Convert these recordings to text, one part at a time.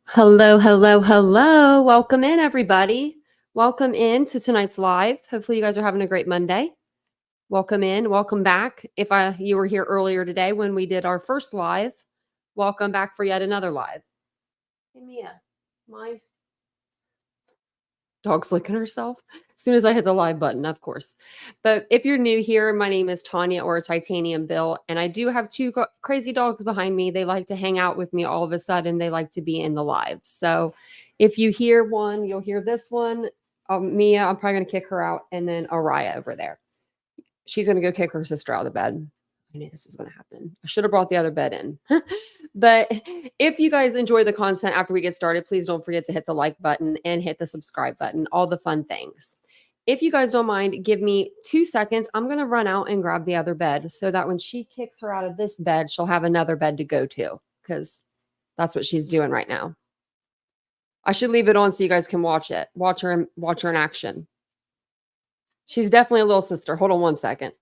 Hello, hello, hello. Welcome in, everybody. Welcome in to tonight's live. Hopefully, you guys are having a great Monday. Welcome in, welcome back. If you were here earlier today when we did our first live, welcome back for yet another live. Hey, Mia, my dog's licking herself as soon as I hit the live button, of course. But if you're new here, my name is Tanya or TitaniumBuilt, and I do have two crazy dogs behind me. They like to hang out with me all of a sudden. They like to be in the live. So if you hear one, you'll hear this one. Mia, I'm probably going to kick her out, and then Araya over there. She's going to go kick her sister out of the bed. I knew this was going to happen. I should have brought the other bed in. But if you guys enjoy the content after we get started, please don't forget to hit the like button and hit the subscribe button, all the fun things. If you guys don't mind, give me 2 seconds. I'm going to run out and grab the other bed so that when she kicks her out of this bed, she'll have another bed to go to because that's what she's doing right now. I should leave it on so you guys can watch it. Watch her in action. She's definitely a little sister. Hold on 1 second.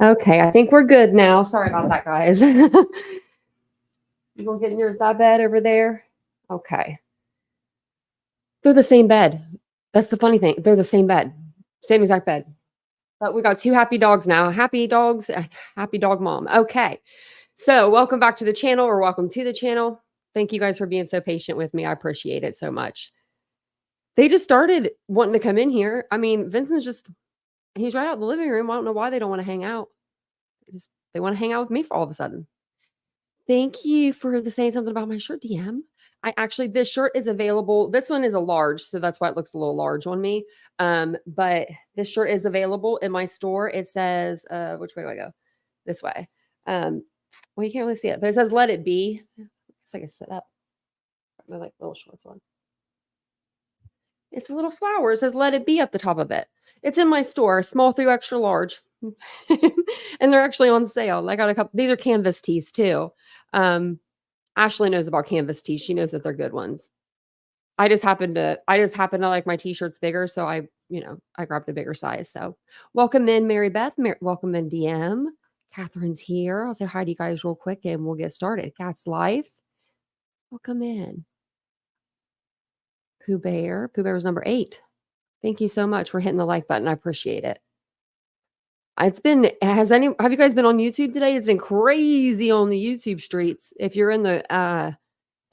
Okay, I think we're good now. Sorry about that, guys. You gonna get in that bed over there? Okay. They're the same bed. That's the funny thing. They're the same bed. Same exact bed. But we got two happy dogs now. Happy dogs, happy dog mom. Okay. So welcome back to the channel or welcome to the channel. Thank you guys for being so patient with me. I appreciate it so much. They just started wanting to come in here. I mean, he's right out in the living room. I don't know why they don't want to hang out. They want to hang out with me for all of a sudden. Thank you for saying something about my shirt, DM. This shirt is available. This one is a large, so that's why it looks a little large on me. But this shirt is available in my store. It says, which way do I go? This way. Well, you can't really see it, but it says "Let It Be." It's like I sit up. My little shorts on. It's a little flower. It says "Let It Be" up the top of it. It's in my store, small through extra large. And they're actually on sale. I got a couple. These are canvas tees too. Ashley knows about canvas tees. She knows that they're good ones. I just happen to like my t-shirts bigger, so I grabbed the bigger size. So welcome in, Mary Beth. Welcome in, DM. Catherine's here. I'll say hi to you guys real quick and we'll get started. Cat's Life. Welcome in. Pooh Bear. Pooh Bear was number 8. Thank you so much for hitting the like button. I appreciate it. Have you guys been on YouTube today? It's been crazy on the YouTube streets. If you're in the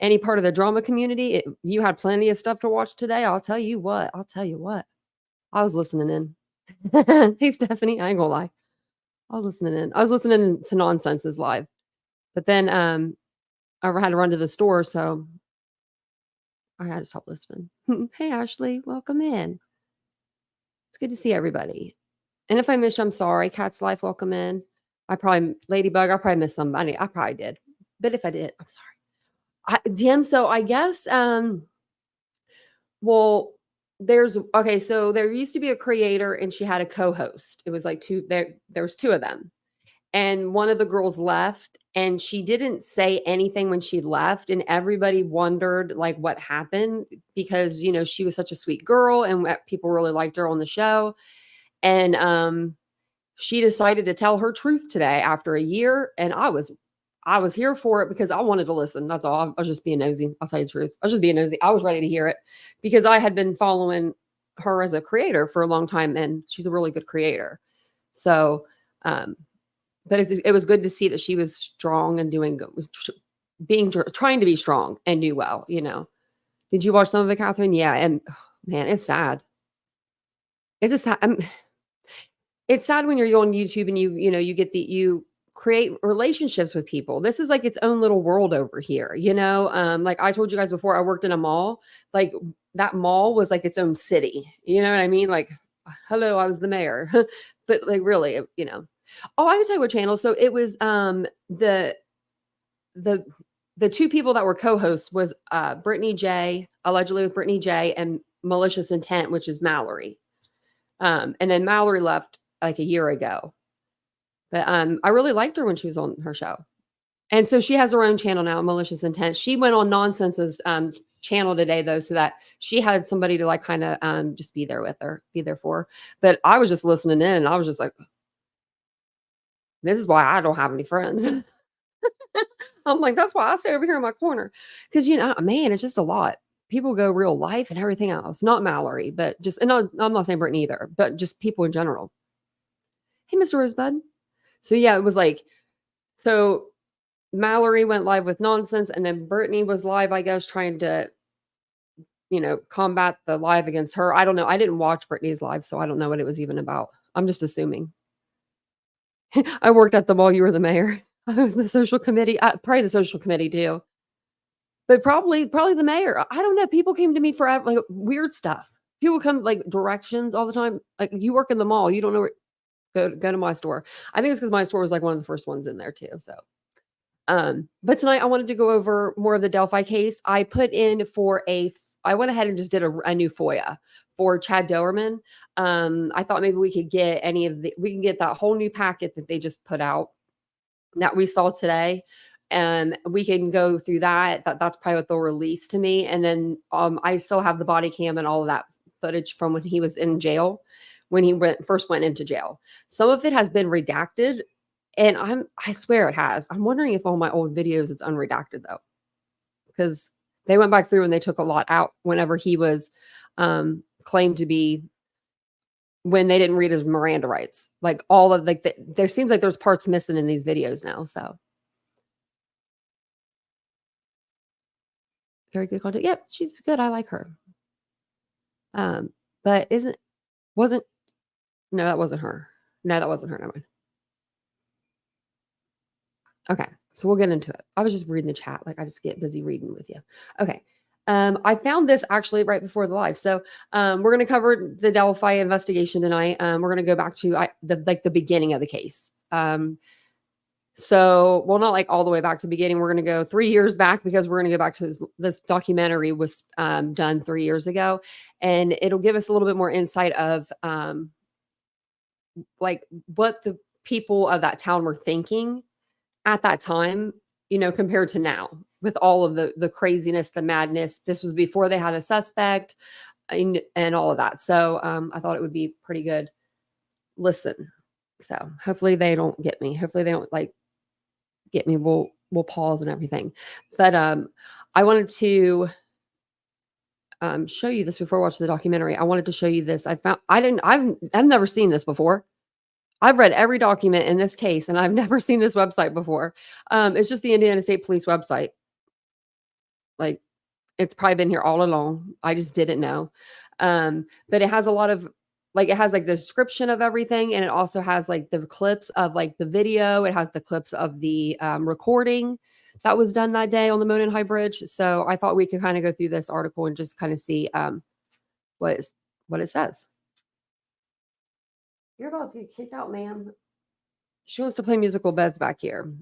any part of the drama community, you had plenty of stuff to watch today. I'll tell you what. I was listening in. Hey, Stephanie, I ain't gonna lie. I was listening in. I was listening to Nonsenses live. But then I had to run to the store, so I had to stop listening. Hey, Ashley, welcome in. It's good to see everybody. And if I missed you, I'm sorry. Cat's Life, welcome in. Ladybug, I probably missed somebody. I probably did. But if I did, I'm sorry. DM, so I guess, well, so there used to be a creator and she had a co-host. It was like there was 2 of them. And one of the girls left and she didn't say anything when she left. And everybody wondered like what happened because, she was such a sweet girl and people really liked her on the show. And she decided to tell her truth today after a year. And I was here for it because I wanted to listen. That's all. I was just being nosy. I'll tell you the truth. I was just being nosy. I was ready to hear it because I had been following her as a creator for a long time and she's a really good creator. So, but it was good to see that she was strong and doing good, trying to be strong and do well, Did you watch some of it, Catherine? Yeah. And man, it's sad. It's sad when you're on YouTube and you create relationships with people. This is like its own little world over here, like I told you guys before, I worked in a mall. Like that mall was like its own city. You know what I mean? Like, hello, I was the mayor. But like really, Oh, I can tell you what channel. So it was the the two people that were co-hosts was Brittany J, allegedly with Brittany J, and Malicious Intent, which is Mallory. And then Mallory left like a year ago. But I really liked her when she was on her show. And so she has her own channel now, Malicious Intent. She went on Nonsense's channel today, though, so that she had somebody to like kind of just be there with her, be there for her. But I was just listening in, and I was just like, this is why I don't have any friends. I'm like, that's why I stay over here in my corner. Because, man, it's just a lot. People go real life and everything else. Not Mallory, but just, and no, I'm not saying Brittany either, but just people in general. Hey, Mr. Rosebud. So, yeah, it was like, so Mallory went live with Nonsense, and then Brittany was live, I guess, trying to, combat the live against her. I don't know. I didn't watch Brittany's live, so I don't know what it was even about. I'm just assuming. I worked at the mall. You were the mayor. I was the social committee. Probably the social committee too. But probably the mayor. I don't know. People came to me for like weird stuff. People come like directions all the time. Like, you work in the mall. You don't know where, go to my store. I think it's because my store was like one of the first ones in there too. So, but tonight I wanted to go over more of the Delphi case. I put in I went ahead and just did a new FOIA for Chad Doerman. I thought maybe we could get we can get that whole new packet that they just put out that we saw today. And we can go through that. That's probably what they'll release to me. And then I still have the body cam and all of that footage from when he was in jail, when he first went into jail. Some of it has been redacted, and I swear it has. I'm wondering if all my old videos it's unredacted though, because they went back through and they took a lot out whenever he was claimed to be, when they didn't read his Miranda rights. Like all of there seems like there's parts missing in these videos now. So. Very good content. Yep, she's good. I like her. But no, that wasn't her. No, that wasn't her. Never mind. Okay, so we'll get into it. I was just reading the chat. Like, I just get busy reading with you. Okay. I found this actually right before the live. So we're going to cover the Delphi investigation tonight. We're going to go back to the beginning of the case. So, well, not like all the way back to the beginning. We're going to go 3 years back, because we're going to go back to this documentary was done 3 years ago, and it'll give us a little bit more insight of like what the people of that town were thinking at that time, compared to now with all of the craziness, the madness. This was before they had a suspect and all of that. So I thought it would be pretty good. Listen. So hopefully they don't get me. Hopefully they don't get me. We'll pause and everything. But I wanted to show you this before I watched the documentary. I wanted to show you this. I've never seen this before. I've read every document in this case, and I've never seen this website before. It's just the Indiana State Police website. Like, it's probably been here all along. I just didn't know. But it has a lot of, like, it has like the description of everything, and it also has like the clips of like the video. It has the clips of the recording that was done that day on the Monon High Bridge. So I thought we could kind of go through this article and just kind of see what it says. You're about to get kicked out, ma'am. She wants to play musical beds back here.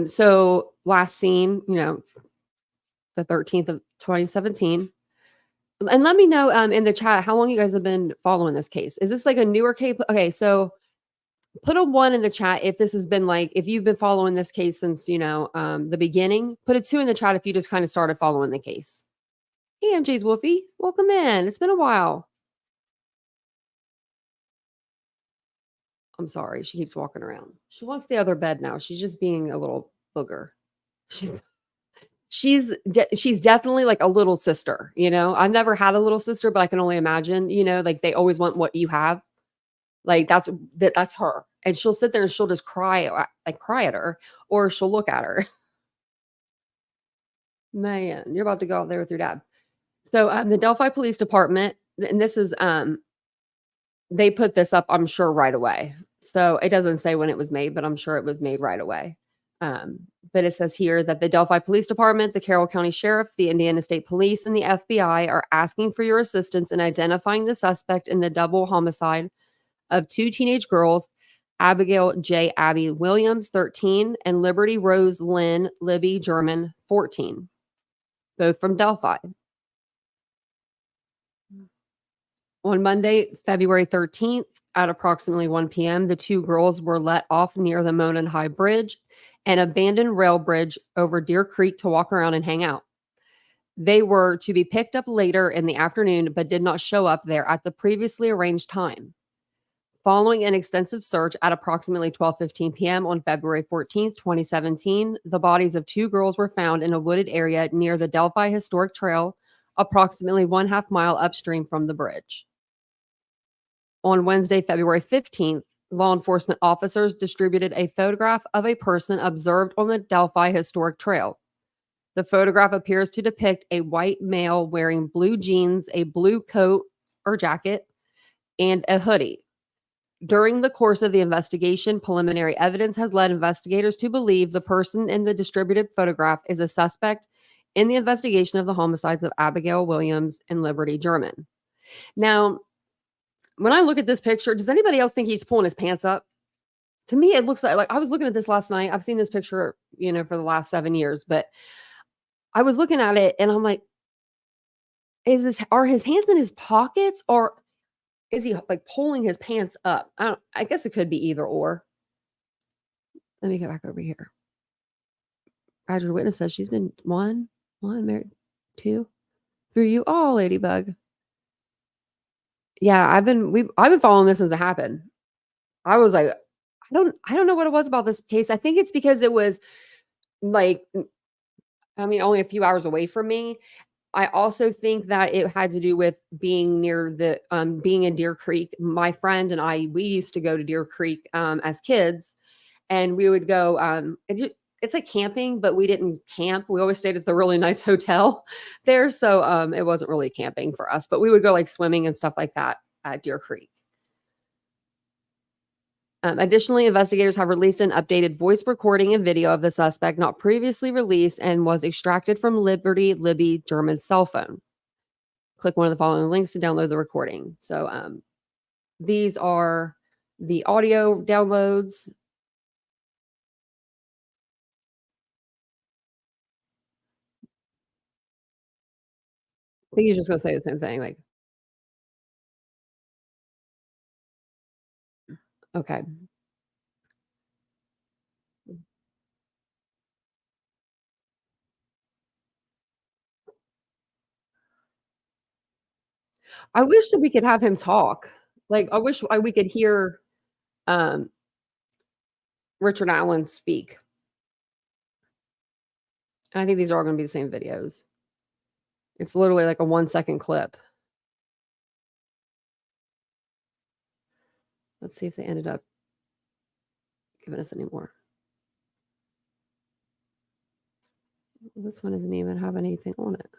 So last seen, the 13th of 2017. And let me know in the chat how long you guys have been following this case. Is this like a newer case? Okay, so put a 1 in the chat if this has been like, if you've been following this case since, the beginning. Put a 2 in the chat if you just kind of started following the case. Hey, MJ's Wolfie. Welcome in. It's been a while. I'm sorry. She keeps walking around. She wants the other bed now. She's just being a little booger. She's definitely like a little sister, I've never had a little sister, but I can only imagine, like they always want what you have. Like that's her. And she'll sit there and she'll just cry at her, or she'll look at her. Man, you're about to go out there with your dad. So the Delphi Police Department, and this is, they put this up, I'm sure, right away. So it doesn't say when it was made, but I'm sure it was made right away. But it says here that the Delphi Police Department, the Carroll County Sheriff, the Indiana State Police, and the FBI are asking for your assistance in identifying the suspect in the double homicide of 2 teenage girls Abigail J. Abby Williams, 13, and Liberty Rose Lynn Libby German, 14, both from Delphi. On Monday, February 13th, at approximately 1 p.m., the two girls were let off near the Monon High Bridge, an abandoned rail bridge over Deer Creek, to walk around and hang out. They were to be picked up later in the afternoon, but did not show up there at the previously arranged time. Following an extensive search at approximately 12:15 p.m. on February 14th, 2017, the bodies of two girls were found in a wooded area near the Delphi Historic Trail, approximately 1/2 mile upstream from the bridge. On Wednesday, February 15th, law enforcement officers distributed a photograph of a person observed on the Delphi Historic Trail. The photograph appears to depict a white male wearing blue jeans, a blue coat or jacket, and a hoodie. During the course of the investigation, preliminary evidence has led investigators to believe the person in the distributed photograph is a suspect in the investigation of the homicides of Abigail Williams and Liberty German. Now, when I look at this picture, does anybody else think he's pulling his pants up? To me, it looks like I was looking at this last night. I've seen this picture, for the last 7 years, but I was looking at it and I'm like, are his hands in his pockets, or is he like pulling his pants up? I guess it could be either or. Let me get back over here. Roger Witness says she's been one married, two through you. Oh, Ladybug. Yeah, I've been following this since it happened. I was like, I don't know what it was about this case. I think it's because it was like, only a few hours away from me. I also think that it had to do with being near the being in Deer Creek. My friend and we used to go to Deer Creek as kids, and we would go. It's like camping, but we didn't camp. We always stayed at the really nice hotel there, so it wasn't really camping for us. But we would go like swimming and stuff like that at Deer Creek. Additionally, investigators have released an updated voice recording and video of the suspect not previously released and was extracted from Liberty Libby German's cell phone. Click one of the following links to download the recording. So these are the audio downloads. I think he's just going to say the same thing. Like, okay. I wish that we could have him talk. Like, I wish we could hear um, Richard Allen speak. I think these are all going to be the same videos. It's literally like a 1-second clip. Let's see if they ended up giving us any more. This one doesn't even have anything on it.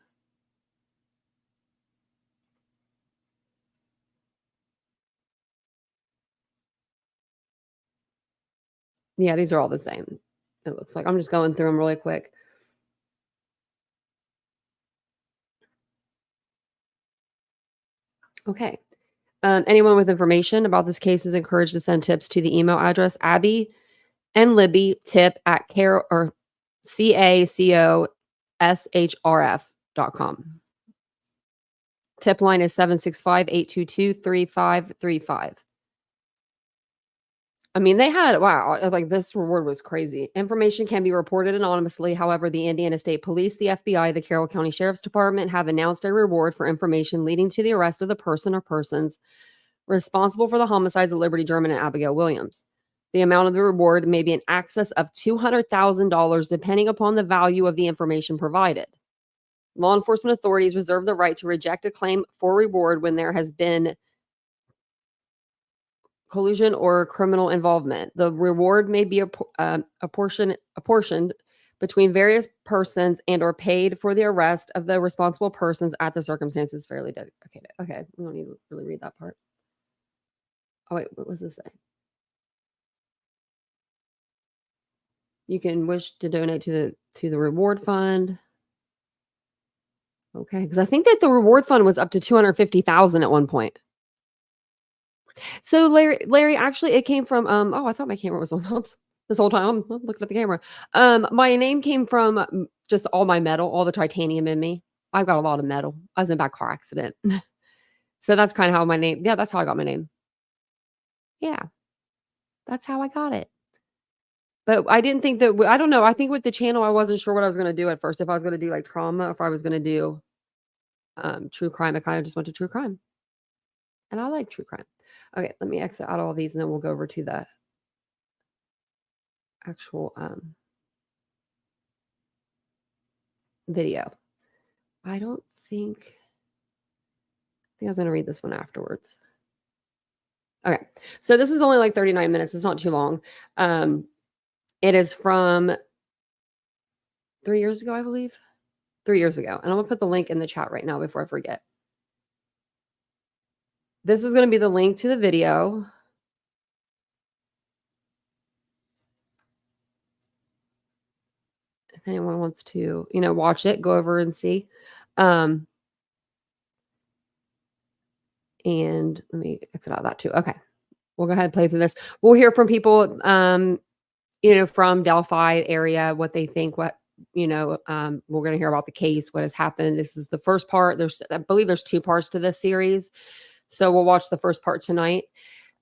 Yeah, these are all the same. It looks like I'm just going through them really quick. Okay. Anyone with information about this case is encouraged to send tips to the email address Abby and Libby tip at CACOSHRF.com. Tip line is 765-822-3535. They had, wow, like this reward was crazy. Information can be reported anonymously. However, the Indiana State Police, the FBI, the Carroll County Sheriff's Department have announced a reward for information leading to the arrest of the person or persons responsible for the homicides of Liberty German and Abigail Williams. The amount of the reward may be in excess of $200,000 depending upon the value of the information provided. Law enforcement authorities reserve the right to reject a claim for reward when there has been collusion or criminal involvement. The reward may be apportioned between various persons and or paid for the arrest of the responsible persons at the circumstances fairly dedicated. Okay, we don't need to really read that part. Oh wait, what was this say? You can wish to donate to the reward fund. Okay, because I think that the reward fund was up to $250,000 at one point. So Larry, actually, it came from, oh, I thought my camera was on. Oops. This whole time I'm looking at the camera. My name came from just all my metal, all the titanium in me. I've got a lot of metal. I was in a bad car accident. So that's kind of how my name, yeah, that's how I got my name. Yeah, that's how I got it. But I didn't think that, I don't know. I think with the channel, I wasn't sure what I was going to do at first. If I was going to do like trauma, if I was going to do true crime, I kind of just went to true crime. And I like true crime. Okay, let me exit out all these and then we'll go over to the actual video. I think I was going to read this one afterwards. Okay, so this is only like 39 minutes. It's not too long. It is from 3 years ago, I believe. 3 years ago. And I'm going to put the link in the chat right now before I forget. This is going to be the link to the video. If anyone wants to, watch it, go over and see. And let me exit out that too. Okay. We'll go ahead and play through this. We'll hear from people, from Delphi area, what they think, we're going to hear about the case, what has happened. This is the first part. I believe there's 2 parts to this series. So we'll watch the first part tonight.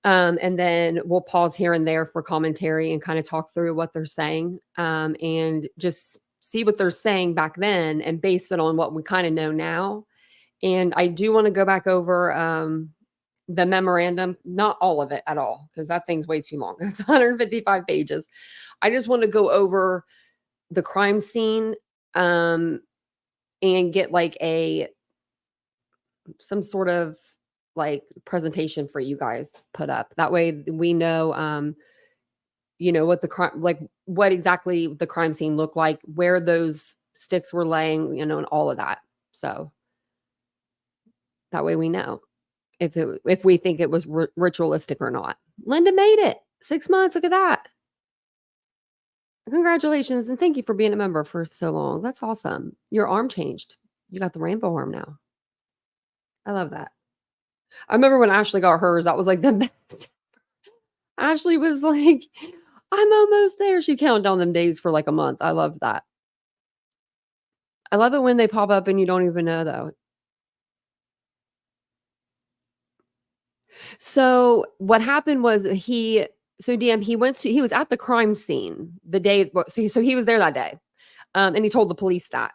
And then we'll pause here and there for commentary and kind of talk through what they're saying, and just see what they're saying back then and base it on what we kind of know now. And I do want to go back over the memorandum, not all of it at all, because that thing's way too long. It's 155 pages. I just want to go over the crime scene and get like some sort of like presentation for you guys put up. That way we know, what the crime, like what exactly the crime scene looked like, where those sticks were laying, and all of that. So that way we know if we think it was ritualistic or not. Linda made it 6 months. Look at that. Congratulations. And thank you for being a member for so long. That's awesome. Your arm changed. You got the rainbow arm now. I love that. I remember when Ashley got hers, that was like the best. Ashley was like, I'm almost there. She counted down them days for like a month. I love that. I love it when they pop up and you don't even know though. So what happened was he was at the crime scene the day. So he was there that day. And he told the police that.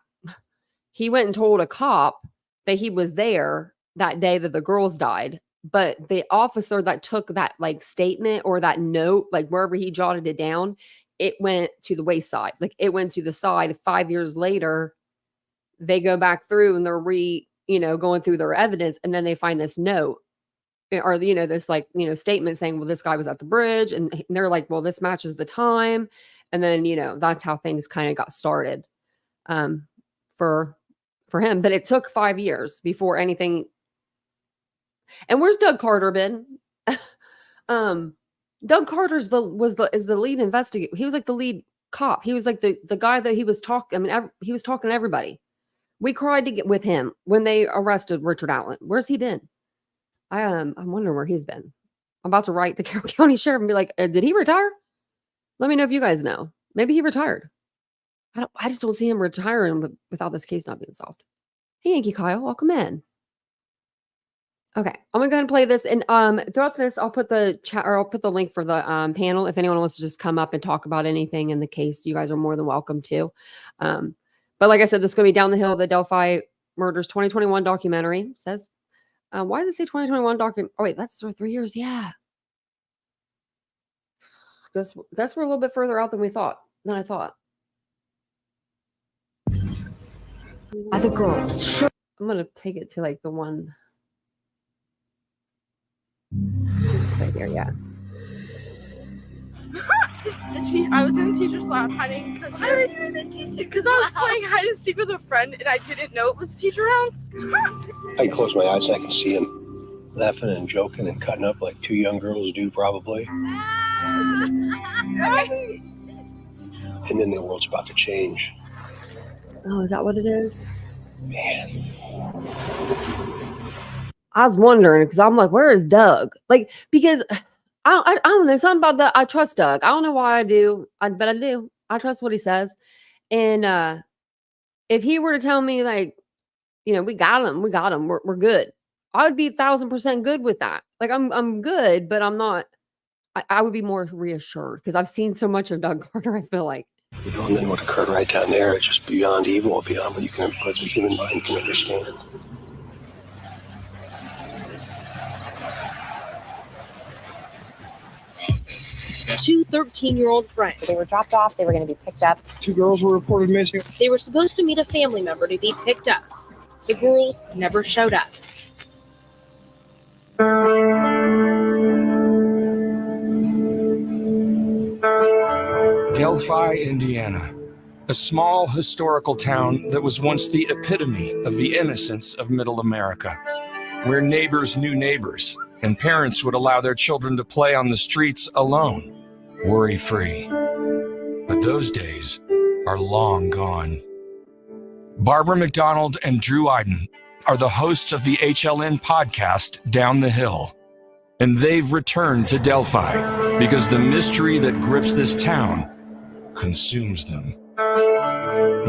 He went and told a cop that he was there that day that the girls died. But the officer that took that like statement or that note, like wherever he jotted it down, it went to the wayside. Like it went to the side. 5 years later, they go back through and they're going through their evidence. And then they find this note or, this like, statement saying, well, this guy was at the bridge. And they're like, well, this matches the time. And then, that's how things kind of got started for him. But it took 5 years before anything. And where's Doug Carter been? Doug Carter's is the lead investigator. He was like the lead cop. He was like the guy that he was talking. I mean, he was talking to everybody. We cried to get with him when they arrested Richard Allen. Where's he been? I'm wondering where he's been. I'm about to write to Carroll County Sheriff and be like, did he retire? Let me know if you guys know. Maybe he retired. I just don't see him retiring without this case not being solved. Hey, Yankee Kyle, welcome in. Okay, I'm gonna go ahead and play this, and throughout this, I'll put the chat or I'll put the link for the panel. If anyone wants to just come up and talk about anything in the case, you guys are more than welcome to. But like I said, this is gonna be Down the Hill, the Delphi Murders 2021 documentary. It says, why does it say 2021 document? Oh wait, that's 3 years. Yeah, that's we're a little bit further out than I thought. Other girls. I'm gonna take it to like the one. Right here, yeah. I was in the teacher's lab hiding because why were you in the teacher? Because I was playing hide and seek with a friend and I didn't know it was a teacher around. I close my eyes and I can see him laughing and joking and cutting up like 2 young girls do probably. And then the world's about to change. Oh, is that what it is? Man. I was wondering because I'm like, where is Doug? Like, because I don't know something about that. I trust Doug. I don't know why I do, but I do. I trust what he says. And if he were to tell me like, we got him, we're good, I would be 1,000% good with that. Like I'm good, but I'm not. I would be more reassured because I've seen so much of Doug Carter. I feel like. And then what occurred right down there is just beyond evil, beyond what the human mind can understand. Two 13-year-old friends. They were dropped off. They were going to be picked up. 2 girls were reported missing. They were supposed to meet a family member to be picked up. The girls never showed up. Delphi, Indiana, a small historical town that was once the epitome of the innocence of Middle America, where neighbors knew neighbors and parents would allow their children to play on the streets alone, worry-free. But those days are long gone. Barbara McDonald and Drew Iden are the hosts of the HLN podcast Down the Hill, and they've returned to Delphi because the mystery that grips this town consumes them.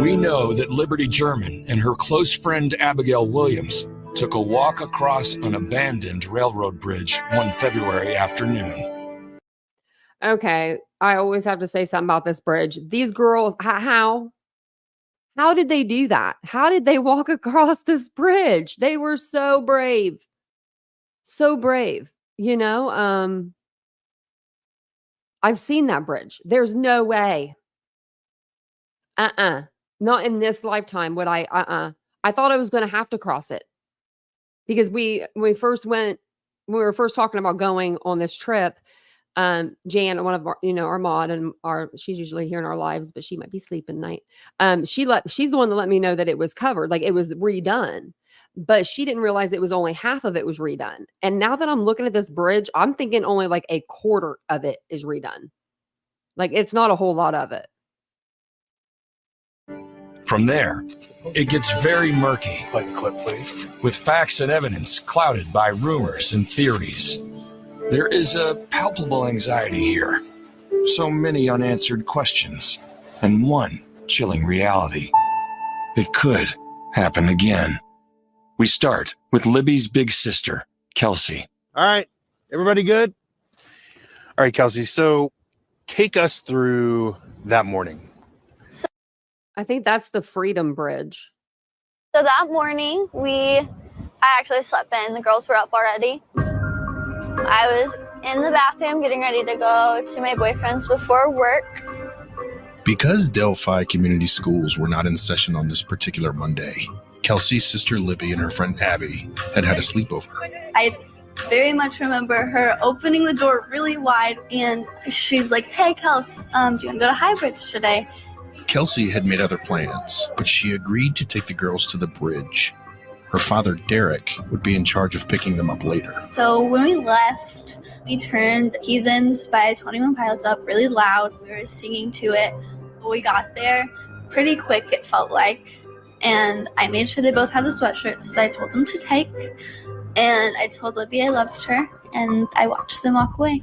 We know that Liberty German and her close friend Abigail Williams took a walk across an abandoned railroad bridge one February afternoon. Okay, I always have to say something about this bridge. These girls, how did they do that? How did they walk across this bridge? They were so brave. So brave, I've seen that bridge. There's no way. Not in this lifetime would I, I thought I was going to have to cross it. Because when we were first talking about going on this trip, Jan, one of our, our mod and she's usually here in our lives, but she might be sleeping tonight. She's the one that let me know that it was covered, like it was redone, but she didn't realize it was only half of it was redone. And now that I'm looking at this bridge, I'm thinking only like a quarter of it is redone. Like it's not a whole lot of it. From there, it gets very murky. Play the clip, please. With facts and evidence clouded by rumors and theories. There is a palpable anxiety here. So many unanswered questions, and one chilling reality. It could happen again. We start with Libby's big sister, Kelsey. All right, everybody good? All right, Kelsey, so take us through that morning. I think that's the Freedom Bridge. So that morning, I actually slept in. The girls were up already. I was in the bathroom getting ready to go to my boyfriend's before work. Because Delphi Community Schools were not in session on this particular Monday, Kelsey's sister Libby and her friend Abby had a sleepover. I very much remember her opening the door really wide, and she's like, "Hey, Kels, do you want to go to Highbridge today?" Kelsey had made other plans, but she agreed to take the girls to the bridge. Her father, Derek, would be in charge of picking them up later. So when we left, we turned Heathens by 21 Pilots up really loud. We were singing to it. But we got there pretty quick, it felt like. And I made sure they both had the sweatshirts that I told them to take. And I told Libby I loved her, and I watched them walk away.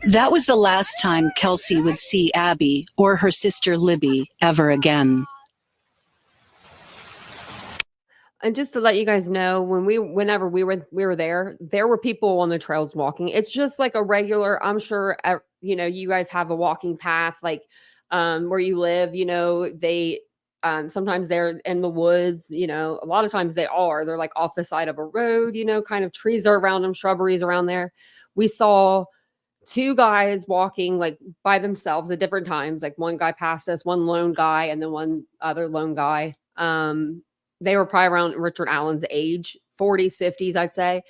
That was the last time Kelsey would see Abby or her sister Libby ever again. And just to let you guys know, whenever we were there were people on the trails walking. It's just like a regular, I'm sure, you guys have a walking path, like where you live, they, sometimes they're in the woods, a lot of times they're like off the side of a road, kind of trees are around them, shrubberies around there. We saw 2 guys walking like by themselves at different times. Like one guy passed us, one lone guy, and then one other lone guy. They were probably around Richard Allen's age, 40s, 50s, I'd say.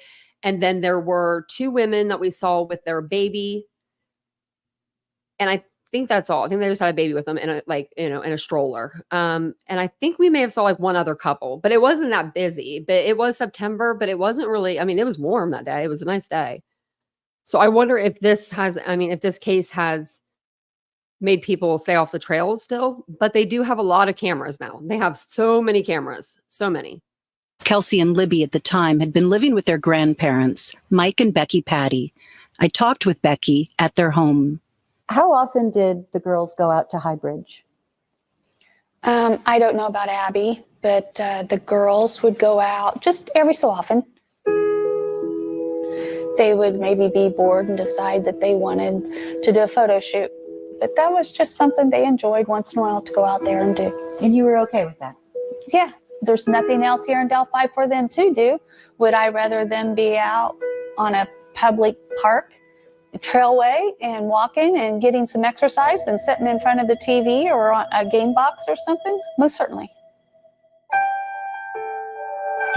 And then there were 2 women that we saw with their baby. And I think that's all. I think they just had a baby with them in a stroller. And I think we may have saw like one other couple, but it wasn't that busy. But it was September, but it wasn't really, it was warm that day. It was a nice day. So I wonder if this case has made people stay off the trails still, but they do have a lot of cameras now. They have so many cameras, so many. Kelsey and Libby at the time had been living with their grandparents, Mike and Becky Patty. I talked with Becky at their home. How often did the girls go out to High Bridge? I don't know about Abby, but the girls would go out just every so often. They would maybe be bored and decide that they wanted to do a photo shoot. But that was just something they enjoyed once in a while to go out there and do. And you were okay with that? Yeah, there's nothing else here in Delphi for them to do. Would I rather them be out on a public park, a trailway, and walking and getting some exercise than sitting in front of the TV or on a game box or something? Most certainly.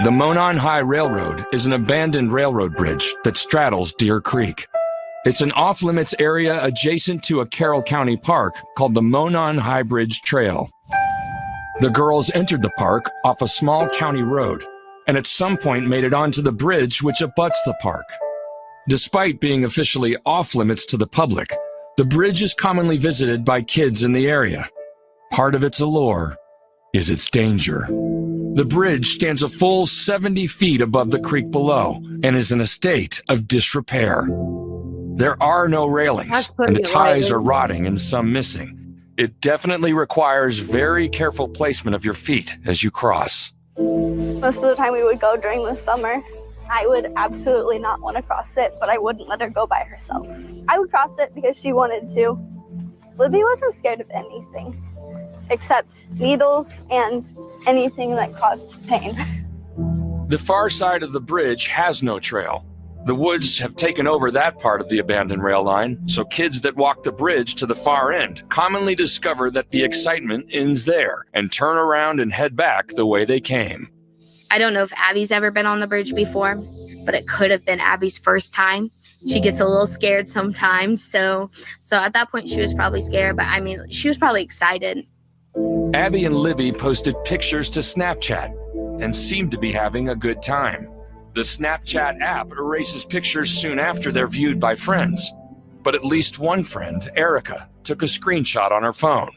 The Monon High Railroad is an abandoned railroad bridge that straddles Deer Creek. It's an off-limits area adjacent to a Carroll County park called the Monon High Bridge Trail. The girls entered the park off a small county road, and at some point made it onto the bridge which abuts the park. Despite being officially off-limits to the public, the bridge is commonly visited by kids in the area. Part of its allure is its danger. The bridge stands a full 70 feet above the creek below and is in a state of disrepair. There are no railings, and the ties are rotting and some missing. It definitely requires very careful placement of your feet as you cross. Most of the time we would go during the summer. I would absolutely not want to cross it, but I wouldn't let her go by herself. I would cross it because she wanted to. Libby wasn't scared of anything except needles and anything that caused pain. The far side of the bridge has no trail. The woods have taken over that part of the abandoned rail line, so kids that walk the bridge to the far end commonly discover that the excitement ends there and turn around and head back the way they came. I don't know if Abby's ever been on the bridge before, but it could have been Abby's first time. She gets a little scared sometimes, so at that point she was probably scared, but I mean, she was probably excited. Abby and Libby posted pictures to Snapchat and seemed to be having a good time. The Snapchat app erases pictures soon after they're viewed by friends, but at least one friend, Erica, took a screenshot on her phone.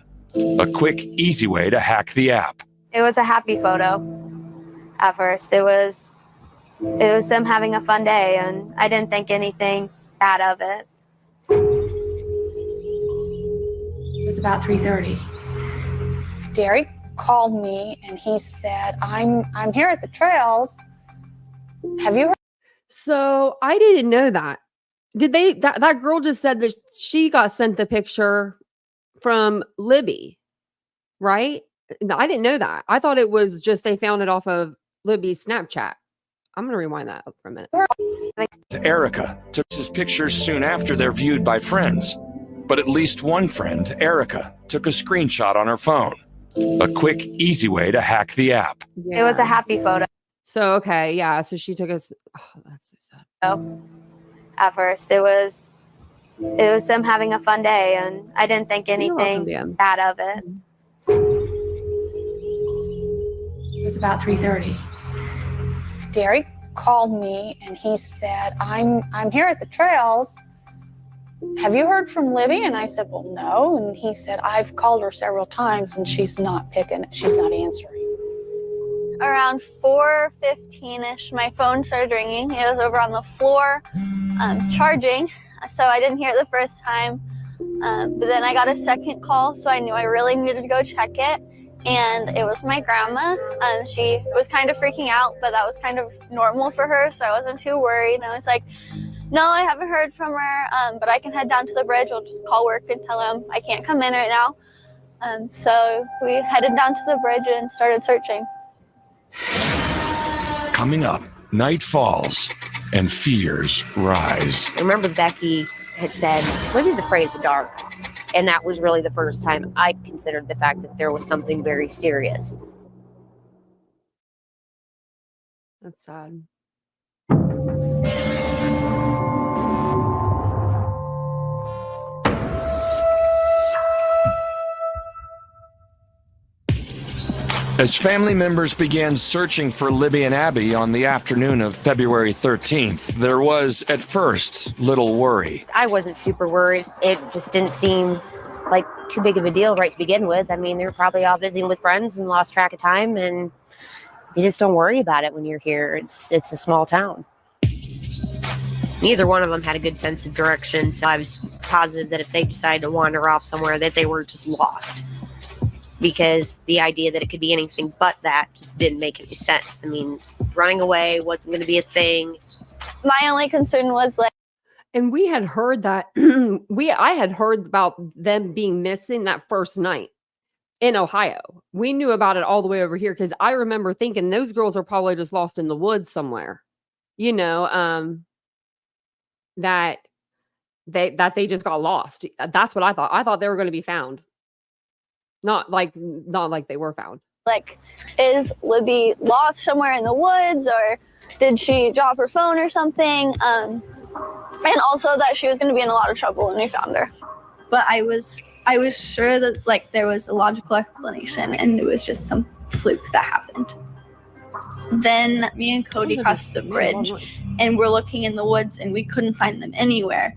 A quick, easy way to hack the app. It was a happy photo at first. It was them having a fun day, and I didn't think anything bad of it. It was about 3:30. Derek called me and he said, I'm here at the trails. Have you heard? So I didn't know that. Did they, that girl just said that she got sent the picture from Libby, right? I didn't know that. I thought it was just they found it off of Libby's Snapchat. I'm going to rewind that for a minute. Erica took his pictures soon after they're viewed by friends, but at least one friend, Erica, took a screenshot on her phone. A quick, easy way to hack the app. Yeah. It was a happy photo. So, okay, yeah, so she took us, oh, that's so sad. At first, it was them having a fun day, and I didn't think anything bad of it. It was about 3:30. Derek called me and he said, I'm here at the trails. Have you heard from Libby? And I said, well, no. And he said, I've called her several times and she's not answering. Around 4:15ish, my phone started ringing. It was over on the floor charging, so I didn't hear it the first time. But then I got a second call, so I knew I really needed to go check it. And it was my grandma. She was kind of freaking out, but that was kind of normal for her, so I wasn't too worried. And I was like, no, I haven't heard from her, but I can head down to the bridge. I'll just call work and tell them I can't come in right now. So we headed down to the bridge and started searching. Coming up, night falls and fears rise. I remember Becky had said, Libby's afraid of the dark. And that was really the first time I considered the fact that there was something very serious. That's sad. As family members began searching for Libby and Abby on the afternoon of February 13th, there was, at first, little worry. I wasn't super worried. It just didn't seem like too big of a deal right to begin with. I mean, they were probably all visiting with friends and lost track of time, and You just don't worry about it when you're here. It's a small town. Neither one of them had a good sense of direction, so I was positive that if they decided to wander off somewhere, that they were just lost. Because the idea that it could be anything but that just didn't make any sense. I mean, running away wasn't going to be a thing. My only concern was like, and we had heard that I had heard about them being missing that first night in Ohio. We knew about it all the way over here because I remember thinking those girls are probably just lost in the woods somewhere. You know, that they just got lost. That's what I thought. I thought they were going to be found. Not like they were found. Like, is Libby lost somewhere in the woods, or did she drop her phone or something? And also that she was going to be in a lot of trouble when we found her. But I was sure that like there was a logical explanation, and it was just some fluke that happened. Then me and Cody crossed the bridge, and we're looking in the woods, and we couldn't find them anywhere.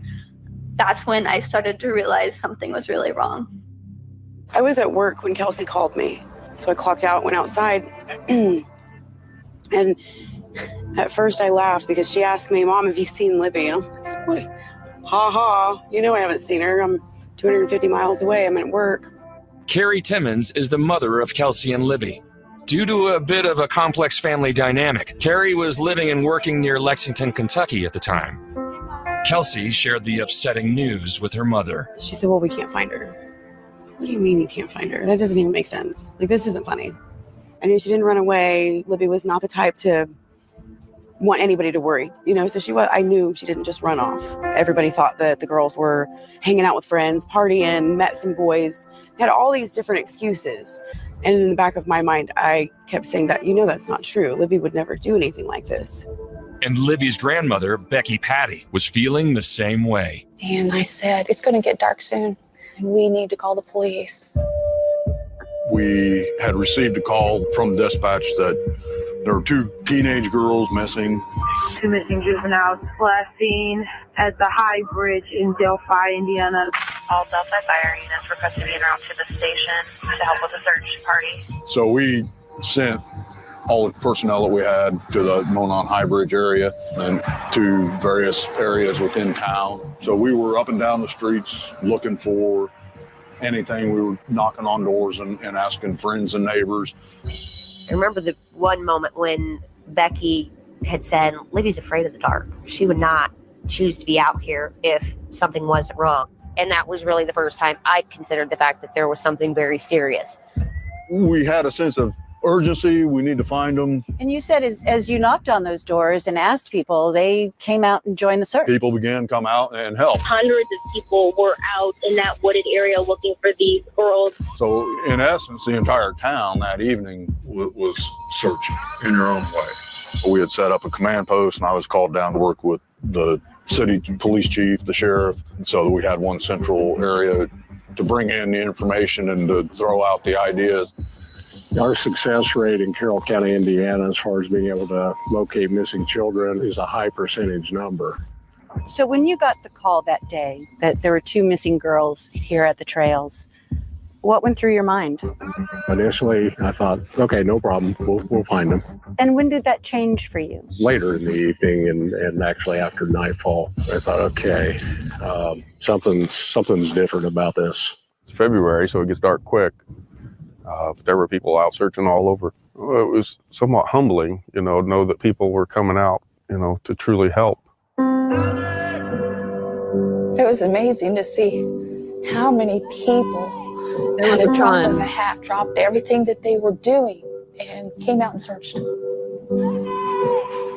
That's when I started to realize something was really wrong. I was at work when Kelsey called me, so I clocked out, went outside, and at first I laughed because she asked me, "Mom, have you seen Libby?" I'm like, "What? Ha ha, you know I haven't seen her. I'm 250 miles away. I'm at work." Carrie Timmons is the mother of Kelsey and Libby. Due to a bit of a complex family dynamic, Carrie was living and working near Lexington, Kentucky at the time. Kelsey shared the upsetting news with her mother. She said, "Well, we can't find her." "What do you mean you can't find her? That doesn't even make sense. Like, this isn't funny." I knew she didn't run away. Libby was not the type to want anybody to worry, you know, so I knew she didn't just run off. Everybody thought that the girls were hanging out with friends, partying, met some boys, had all these different excuses. And in the back of my mind, I kept saying that, that's not true. Libby would never do anything like this. And Libby's grandmother, Becky Patty, was feeling the same way. And I said, it's going to get dark soon, and we need to call the police. We had received a call from dispatch that there were 2 teenage girls missing. 2 missing juveniles last seen at the High Bridge in Delphi, Indiana. All Delphi fire units requested to be around to the station to help with the search party. So we sent all the personnel that we had to the Monon High Bridge area and to various areas within town. So we were up and down the streets looking for anything. We were knocking on doors and asking friends and neighbors. I remember the one moment when Becky had said, Libby's afraid of the dark. She would not choose to be out here if something wasn't wrong. And that was really the first time I considered the fact that there was something very serious. We had a sense of urgency. We need to find them. And you said as you knocked on those doors and asked people, they came out and joined the search. People began to come out and help. Hundreds of people were out in that wooded area looking for these girls. So in essence, the entire town that evening was searching in their own way. We had set up a command post, and I was called down to work with the city police chief, the sheriff, so that we had one central area to bring in the information and to throw out the ideas. Our success rate in Carroll County, Indiana, as far as being able to locate missing children is a high percentage number. So when you got the call that day that there were 2 missing girls here at the trails, what went through your mind? Initially, I thought, okay, no problem. We'll find them. And when did that change for you? Later in the evening and actually after nightfall, I thought, okay, something's different about this. It's February, so it gets dark quick. But there were people out searching all over. It was somewhat humbling, to know that people were coming out, to truly help. It was amazing to see how many people at a drop of a hat dropped everything that they were doing and came out and searched.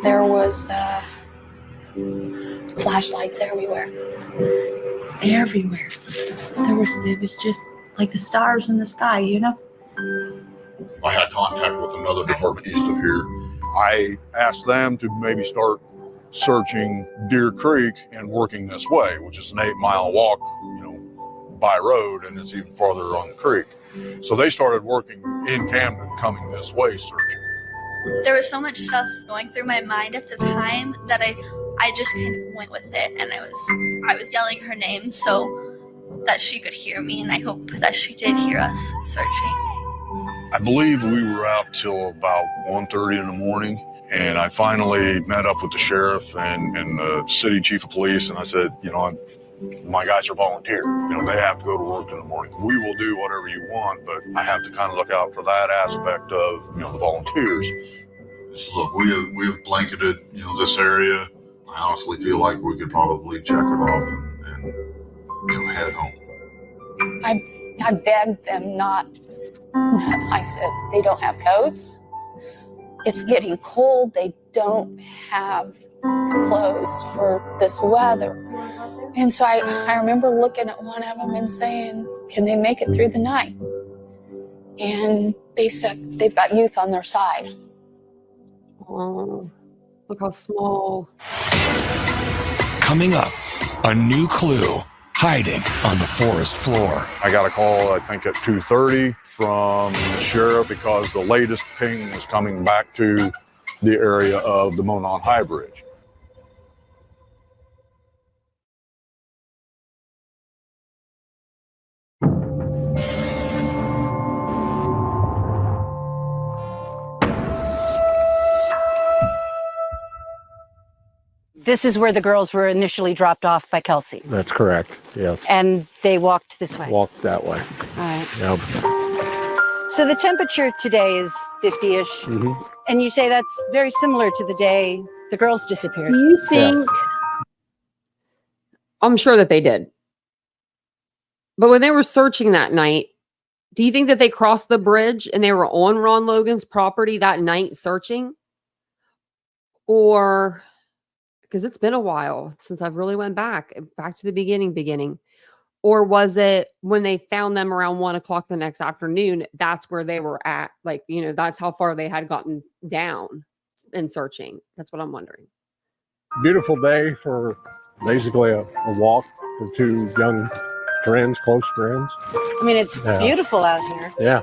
There was flashlights everywhere. Everywhere. It was just like the stars in the sky, I had contact with another department east of here. I asked them to maybe start searching Deer Creek and working this way, which is an 8-mile walk, by road, and it's even farther on the creek. So they started working in Camden, coming this way searching. There was so much stuff going through my mind at the time that I just kind of went with it, and I was yelling her name so that she could hear me, and I hope that she did hear us searching. I believe we were out till about 1:30 in the morning, and I finally met up with the sheriff and the city chief of police, and I said, my guys are volunteer. They have to go to work in the morning. We will do whatever you want, but I have to kind of look out for that aspect of, the volunteers. So look, we have blanketed, this area. I honestly feel like we could probably check it off and head home. I begged them not. I said, they don't have coats. It's getting cold. They don't have clothes for this weather. And so I remember looking at one of them and saying, can they make it through the night? And they said they've got youth on their side. Oh, look how small. Coming up, a new clue hiding on the forest floor. I got a call, I think, at 2:30 from the sheriff because the latest ping was coming back to the area of the Monon High Bridge. This is where the girls were initially dropped off by Kelsey. That's correct, yes. And they walked this way. Walked that way. All right. Yep. So the temperature today is 50-ish. Mm-hmm. And you say that's very similar to the day the girls disappeared. Do you think... I'm sure that they did. But when they were searching that night, do you think that they crossed the bridge and they were on Ron Logan's property that night searching? Or... because it's been a while since I've really went back to the beginning. Or was it when they found them around 1 o'clock the next afternoon, that's where they were at? Like, that's how far they had gotten down in searching. That's what I'm wondering. Beautiful day for basically a walk for two young friends, close friends. I mean, it's beautiful out here. Yeah.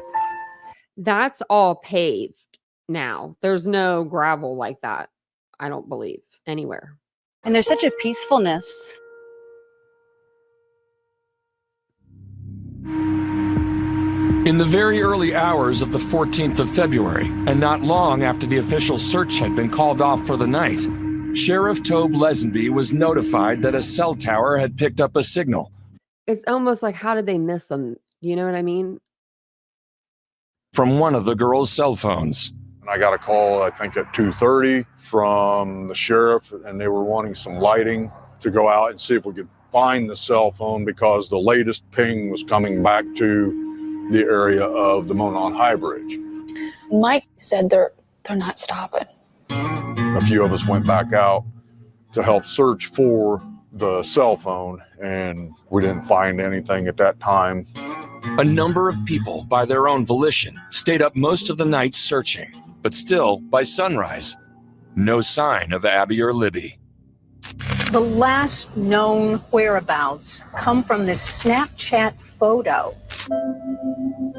That's all paved now. There's no gravel like that, I don't believe, anywhere. And there's such a peacefulness. In the very early hours of the 14th of February, and not long after the official search had been called off for the night, Sheriff Tobe Lesenby was notified that a cell tower had picked up a signal. It's almost like, how did they miss them? You know what I mean? From one of the girls' cell phones. And I got a call, I think, at 2:30 from the sheriff, and they were wanting some lighting to go out and see if we could find the cell phone because the latest ping was coming back to the area of the Monon High Bridge. Mike said they're not stopping. A few of us went back out to help search for the cell phone, and we didn't find anything at that time. A number of people, by their own volition, stayed up most of the night searching, but still, by sunrise, no sign of Abby or Libby. The last known whereabouts come from this Snapchat photo.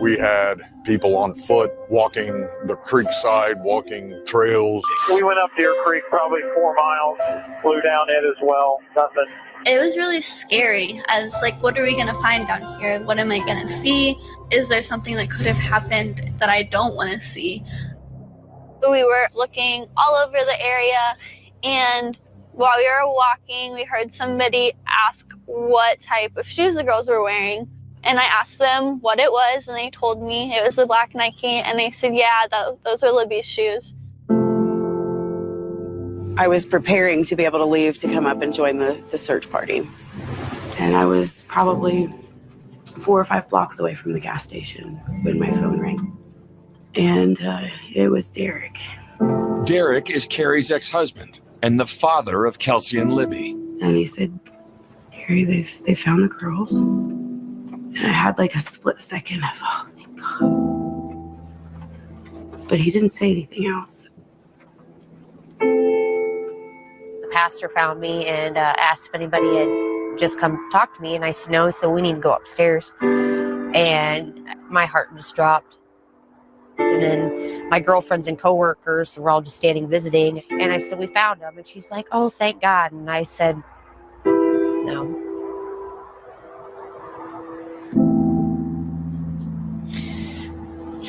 We had people on foot walking the creek side, walking trails. We went up Deer Creek probably 4 miles, flew down it as well, nothing. It was really scary. I was like, what are we going to find down here? What am I going to see? Is there something that could have happened that I don't want to see? We were looking all over the area, and while we were walking, we heard somebody ask what type of shoes the girls were wearing. And I asked them what it was, and they told me it was the black Nike, and they said, yeah, those were Libby's shoes. I was preparing to be able to leave to come up and join the search party. And I was probably 4 or 5 blocks away from the gas station when my phone rang. And it was Derek. Derek is Carrie's ex-husband and the father of Kelsey and Libby. And he said, Carrie, they found the girls. And I had like a split second of, oh, thank God. But he didn't say anything else. The pastor found me and asked if anybody had just come talk to me, and I said no, so we need to go upstairs. And my heart just dropped. And then my girlfriends and coworkers were all just standing visiting, and I said, we found them. And she's like, oh, thank God. And I said, no.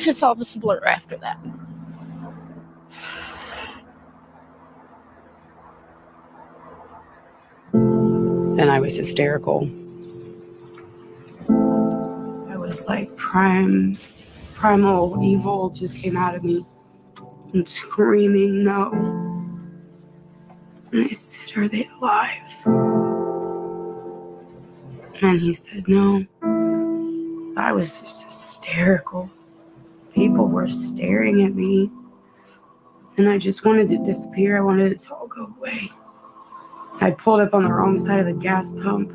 It's all just a blur after that. And I was hysterical. I was like primal evil just came out of me and screaming no. And I said, "Are they alive?" And he said, "No." I was just hysterical. People were staring at me. And I just wanted to disappear. I wanted it to all go away. I pulled up on the wrong side of the gas pump.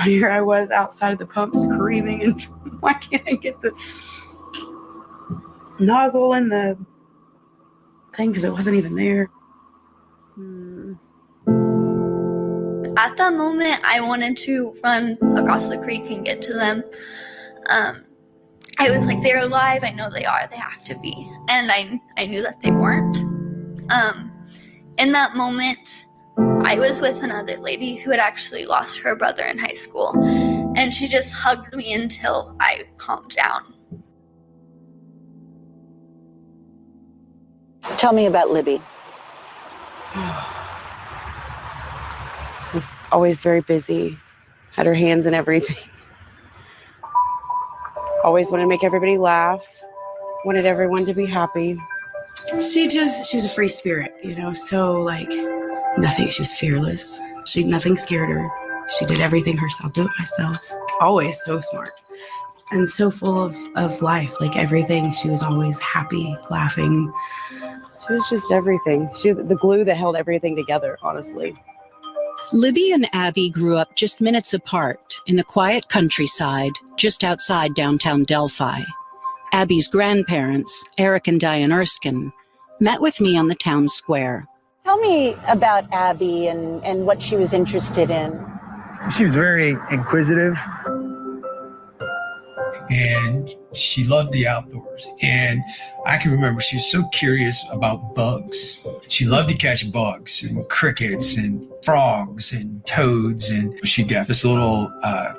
Here I was outside of the pump screaming, and why can't I get the nozzle in the thing? Because it wasn't even there. At that moment, I wanted to run across the creek and get to them. I was like, they're alive. I know they are. They have to be. And I knew that they weren't. In that moment, I was with another lady who had actually lost her brother in high school. And she just hugged me until I calmed down. Tell me about Libby. Was always very busy, had her hands in everything. Always wanted to make everybody laugh, wanted everyone to be happy. She was a free spirit, you know, so like nothing, she was fearless. Nothing scared her. She did everything herself, do it myself. Always so smart and so full of life, like everything. She was always happy, laughing. She was just everything. She was the glue that held everything together, honestly. Libby and Abby grew up just minutes apart in the quiet countryside just outside downtown Delphi. Abby's grandparents, Eric and Diane Erskine, met with me on the town square. Tell me about Abby and what she was interested in. She was very inquisitive, and she loved the outdoors. And I can remember she was so curious about bugs. She loved to catch bugs and crickets and frogs and toads. And she got this little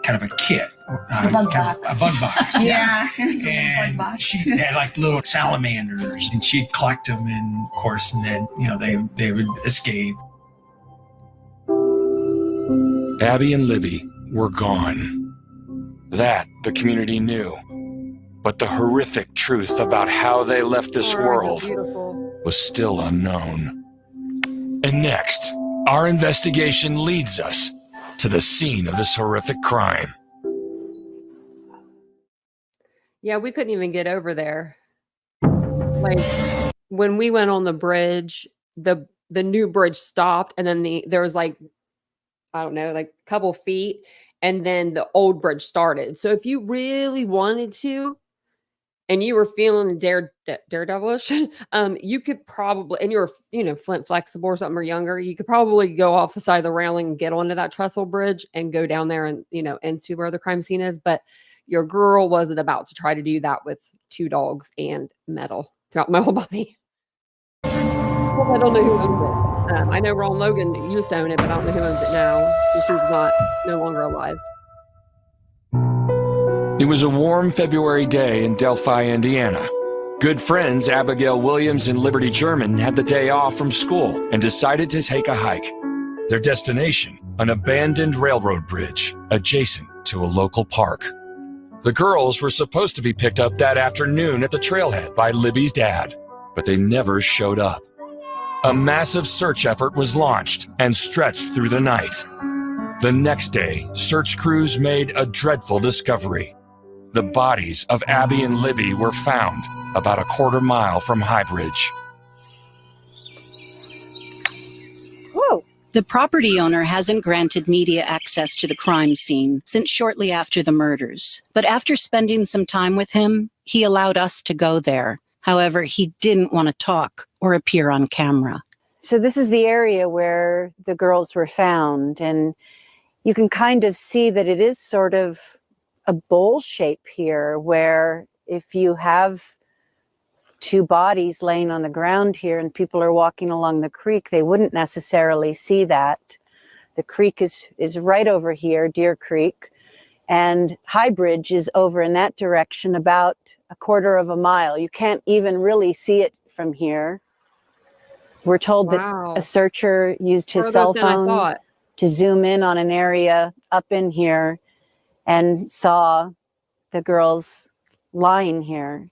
kind of a kit. A bug box. A bug box. Yeah, it was a And bug box. she had like little salamanders, and she'd collect them, and of course, and then, you know, they would escape. Abby and Libby were gone. That the community knew. But the horrific truth about how they left this world was still unknown. And next, our investigation leads us to the scene of this horrific crime. Yeah, we couldn't even get over there. Like when we went on the bridge, the new bridge stopped, and then there was like, I don't know, like a couple feet, and then the old bridge started. So if you really wanted to, and you were feeling daredevilish, you could probably, and you were, you know, flexible or something, or younger, you could probably go off the side of the railing and get onto that trestle bridge and go down there and, you know, into where the crime scene is. But your girl wasn't about to try to do that with 2 dogs and metal throughout my whole body. I don't know who owns it. I know Ron Logan used to own it, but I don't know who owns it now. She's no longer alive. It was a warm February day in Delphi, Indiana. Good friends Abigail Williams and Liberty German had the day off from school and decided to take a hike. Their destination, an abandoned railroad bridge adjacent to a local park. The girls were supposed to be picked up that afternoon at the trailhead by Libby's dad, but they never showed up. A massive search effort was launched and stretched through the night. The next day, search crews made a dreadful discovery. The bodies of Abby and Libby were found about a quarter mile from High Bridge. Whoa. The property owner hasn't granted media access to the crime scene since shortly after the murders. But after spending some time with him, he allowed us to go there. However, he didn't want to talk or appear on camera. So this is the area where the girls were found, and you can kind of see that it is sort of a bowl shape here, where if you have 2 bodies laying on the ground here and people are walking along the creek, they wouldn't necessarily see that. The creek is right over here, Deer Creek, And High Bridge is over in that direction about a quarter of a mile. You can't even really see it from here. We're told that a searcher used his cell phone to zoom in on an area up in here and saw the girls lying here.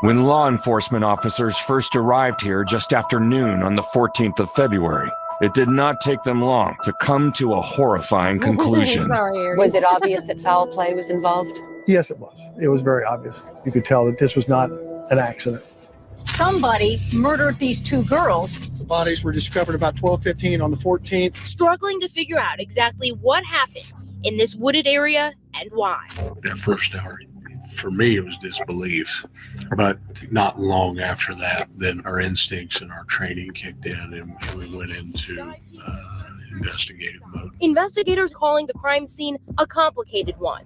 When law enforcement officers first arrived here just after noon on the 14th of February, it did not take them long to come to a horrifying conclusion. Was it obvious that foul play was involved? Yes, it was. It was very obvious. You could tell that this was not an accident. Somebody murdered these two girls. The bodies were discovered about 12:15 on the 14th. Struggling to figure out exactly what happened in this wooded area and why. That first hour, for me, it was disbelief. But not long after that, then our instincts and our training kicked in and we went into investigative mode. Investigators calling the crime scene a complicated one.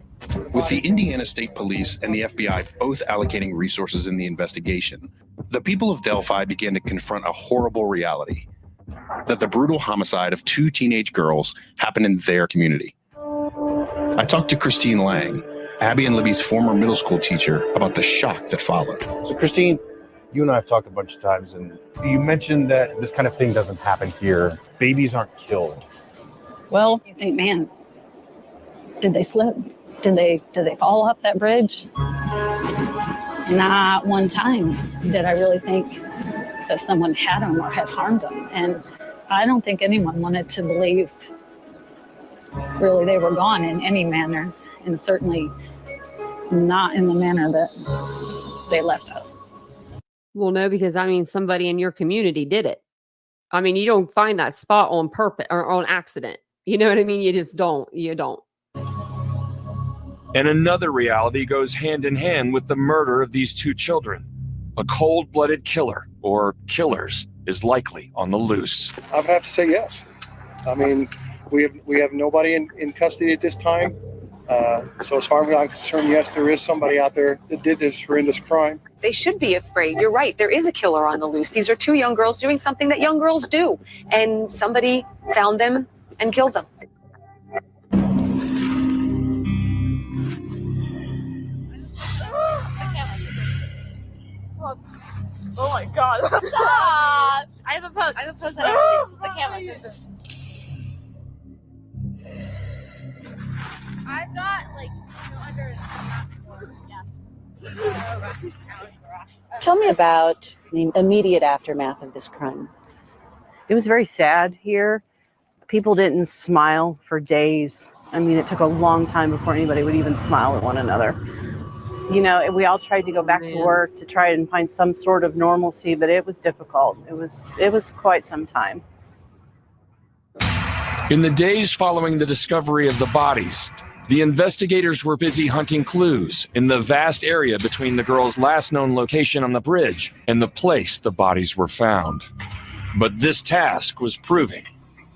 With the Indiana State Police and the FBI both allocating resources in the investigation, the people of Delphi began to confront a horrible reality: that the brutal homicide of two teenage girls happened in their community. I talked to Christine Lang, Abby and Libby's former middle school teacher, about the shock that followed. So Christine, you and I have talked a bunch of times, and you mentioned that this kind of thing doesn't happen here. Babies aren't killed. Well, you think, man, did they slip? Did they fall off that bridge? Not one time did I really think that someone had them or had harmed them. And I don't think anyone wanted to believe really they were gone in any manner, and certainly not in the manner that they left us. Well, no, because I mean, somebody in your community did it. I mean, you don't find that spot on purpose or on accident. You know what I mean? You just don't. You don't. And another reality goes hand in hand with the murder of these two children. A cold-blooded killer, or killers, is likely on the loose. I would have to say yes. I mean, we have nobody in custody at this time. So as far as I'm concerned, yes, there is somebody out there that did this horrendous crime. They should be afraid. You're right. There is a killer on the loose. These are two young girls doing something that young girls do. And somebody found them and killed them. Oh my God. Stop. I have a pose that I want to do. The camera. I've got under yes. Tell me about the immediate aftermath of this crime. It was very sad here. People didn't smile for days. I mean, it took a long time before anybody would even smile at one another. You know, we all tried to go back to work to try and find some sort of normalcy, but it was difficult. It was quite some time. In the days following the discovery of the bodies, the investigators were busy hunting clues in the vast area between the girls' last known location on the bridge and the place the bodies were found. But this task was proving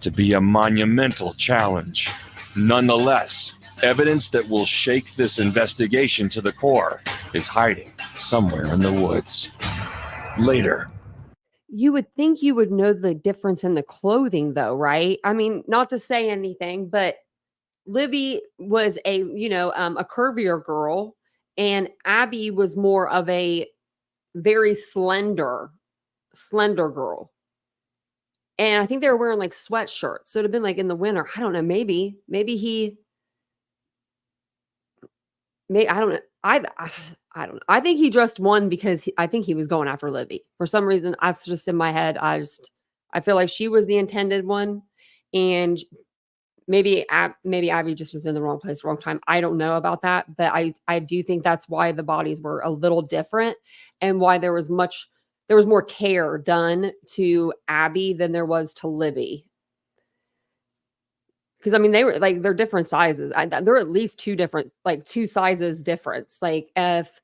to be a monumental challenge. Nonetheless, evidence that will shake this investigation to the core is hiding somewhere in the woods. Later. You would think you would know the difference in the clothing, though, right? I mean, not to say anything, but Libby was a curvier girl, and Abby was more of a very slender girl. And I think they were wearing like sweatshirts. So it'd have been like in the winter. I don't know. Maybe I don't know. I don't know. I think he dressed one because I think he was going after Libby. For some reason, that's just in my head. I feel like she was the intended one. And maybe Abby just was in the wrong place, wrong time. I don't know about that. But I do think that's why the bodies were a little different and why there was more care done to Abby than there was to Libby. Because I mean, they're different sizes. They're at least two sizes difference. Like if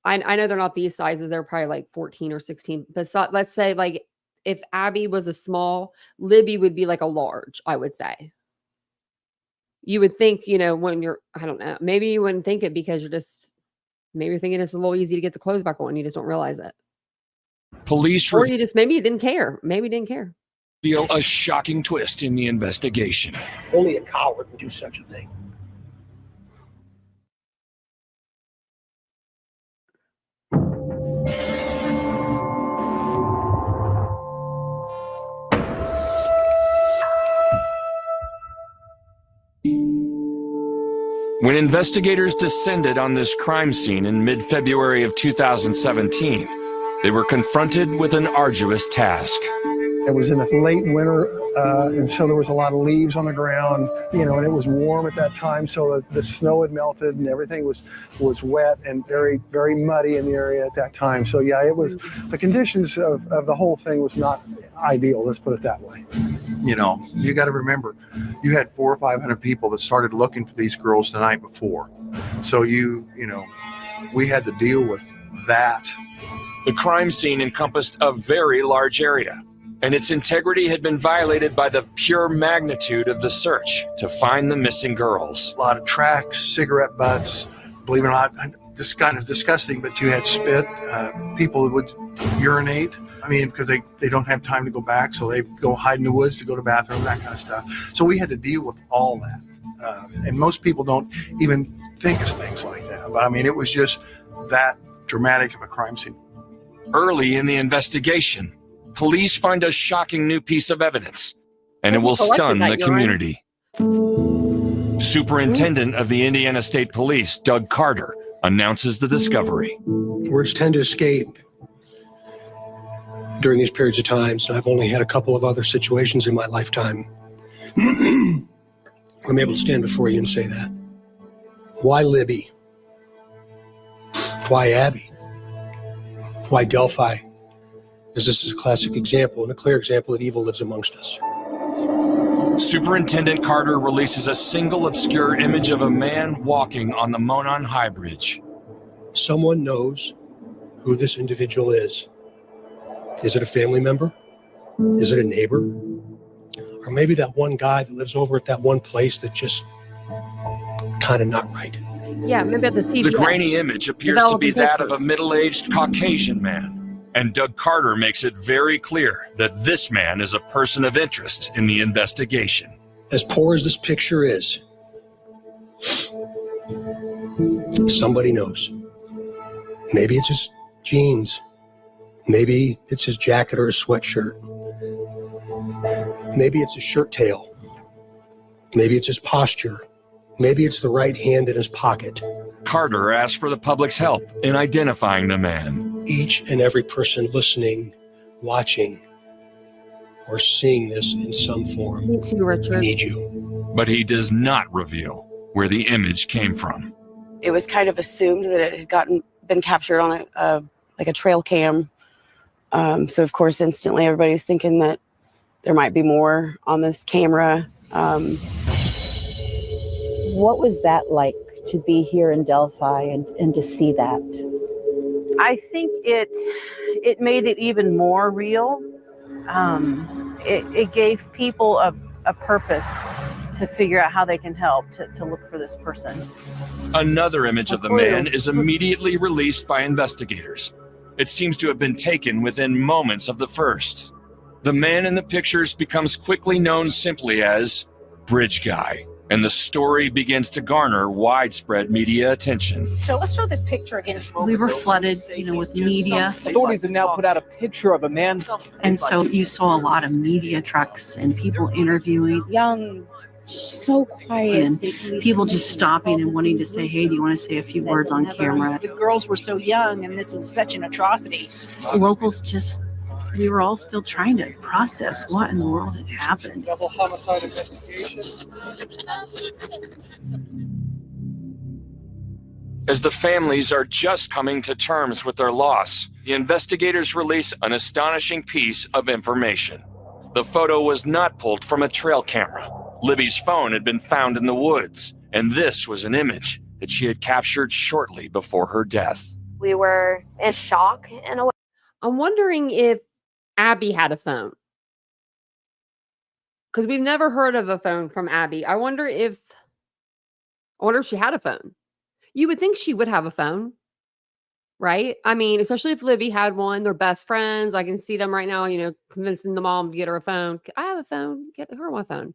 I know they're not these sizes, they're probably like 14 or 16. But let's say like if Abby was a small, Libby would be like a large, I would say. You would think, when I don't know, maybe you wouldn't think it because maybe you're thinking it's a little easy to get the clothes back on. You just don't realize it. Police or maybe you didn't care. Maybe you didn't care. Reveal a shocking twist in the investigation. Only a coward would do such a thing. When investigators descended on this crime scene in mid-February of 2017, they were confronted with an arduous task. It was in the late winter, and so there was a lot of leaves on the ground, you know, and it was warm at that time, so the snow had melted and everything was wet and very, very muddy in the area at that time. So yeah, it was, the conditions of the whole thing was not ideal, let's put it that way. You know, you got to remember, you had 400 or 500 people that started looking for these girls the night before. So you know, we had to deal with that. The crime scene encompassed a very large area, and its integrity had been violated by the pure magnitude of the search to find the missing girls. A lot of tracks, cigarette butts, believe it or not, this kind of disgusting, but you had spit, people would urinate. I mean, because they don't have time to go back, so they go hide in the woods to go to the bathroom, that kind of stuff. So we had to deal with all that. And most people don't even think of things like that. But I mean, it was just that dramatic of a crime scene. Early in the investigation, police find a shocking new piece of evidence, and it will stun the community. Superintendent of the Indiana State Police, Doug Carter, announces the discovery. Words tend to escape during these periods of times, and I've only had a couple of other situations in my lifetime. I'm able to stand before you and say that. Why Libby? Why Abby? Why Delphi? Because this is a classic example and a clear example that evil lives amongst us. Superintendent Carter releases a single obscure image of a man walking on the Monon High Bridge. Someone knows who this individual is. Is it a family member? Is it a neighbor? Or maybe that one guy that lives over at that one place that just kind of not right. Yeah, maybe at the CVS. The grainy image appears to be that of a middle-aged Caucasian man, and Doug Carter makes it very clear that this man is a person of interest in the investigation. As poor as this picture is, somebody knows. Maybe it's his jeans. Maybe it's his jacket or his sweatshirt. Maybe it's his shirt tail. Maybe it's his posture. Maybe it's the right hand in his pocket. Carter asks for the public's help in identifying the man. Each and every person listening, watching, or seeing this in some form, Me too, Richard. we need you. But he does not reveal where the image came from. It was kind of assumed that it had been captured on a trail cam. So of course, instantly everybody was thinking that there might be more on this camera. What was that like to be here in Delphi and to see that? I think it made it even more real. It gave people a purpose to figure out how they can help to look for this person. Another image of the man is immediately released by investigators. It seems to have been taken within moments of the first. The man in the pictures becomes quickly known simply as Bridge Guy, and the story begins to garner widespread media attention. So let's show this picture again. We were flooded, with media. Authorities have now put out a picture of a man. And so you saw a lot of media trucks and people interviewing. Young, so quiet. And people just stopping and wanting to say, hey, do you want to say a few words on camera? The girls were so young, and this is such an atrocity. Locals we were all still trying to process what in the world had happened. Double homicide investigation. As the families are just coming to terms with their loss, the investigators release an astonishing piece of information. The photo was not pulled from a trail camera. Libby's phone had been found in the woods, and this was an image that she had captured shortly before her death. We were in shock in a way. I'm wondering if Abby had a phone. Because we've never heard of a phone from Abby. I wonder if she had a phone. You would think she would have a phone, right? I mean, especially if Libby had one. They're best friends. I can see them right now, convincing the mom to get her a phone. I have a phone. Get her one phone.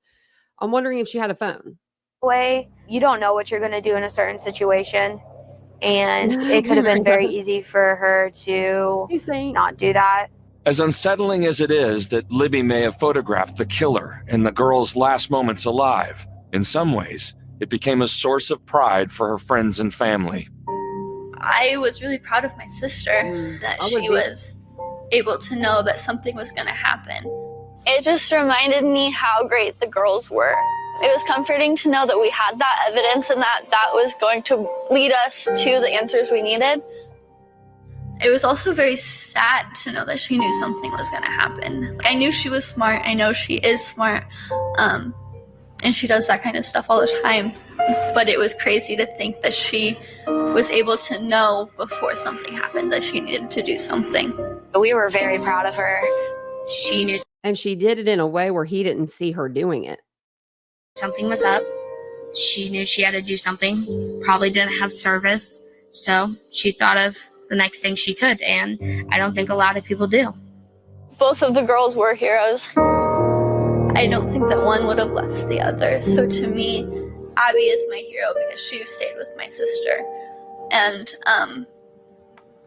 I'm wondering if she had a phone. Way you don't know what you're going to do in a certain situation, and it could have been very easy for her to not do that. As unsettling as it is that Libby may have photographed the killer in the girl's last moments alive, in some ways, it became a source of pride for her friends and family. I was really proud of my sister that she was able to know that something was going to happen. It just reminded me how great the girls were. It was comforting to know that we had that evidence and that that was going to lead us to the answers we needed. It was also very sad to know that she knew something was going to happen. I knew she was smart. I know she is smart. And she does that kind of stuff all the time. But it was crazy to think that she was able to know before something happened that she needed to do something. We were very proud of her. She knew And she did it in a way where he didn't see her doing it. something was up. She knew she had to do something. Probably didn't have service. So she thought of the next thing she could. And I don't think a lot of people do. Both of the girls were heroes. I don't think that one would have left the other. So to me, Abby is my hero because she stayed with my sister. And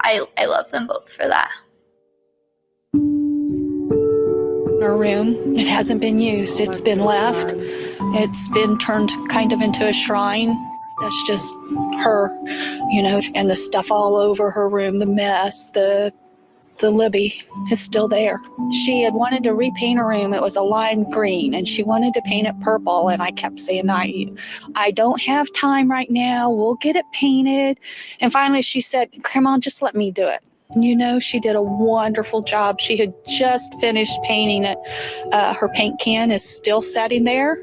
I love them both for that. Our room, it hasn't been used. It's been left. It's been turned kind of into a shrine. That's just her, you know, and the stuff all over her room, the mess, the Libby is still there. She had wanted to repaint her room. It was a lime green and she wanted to paint it purple. And I kept saying, I don't have time right now. We'll get it painted. And finally she said, Grandma, just let me do it. And you know, she did a wonderful job. She had just finished painting it. Her paint can is still sitting there.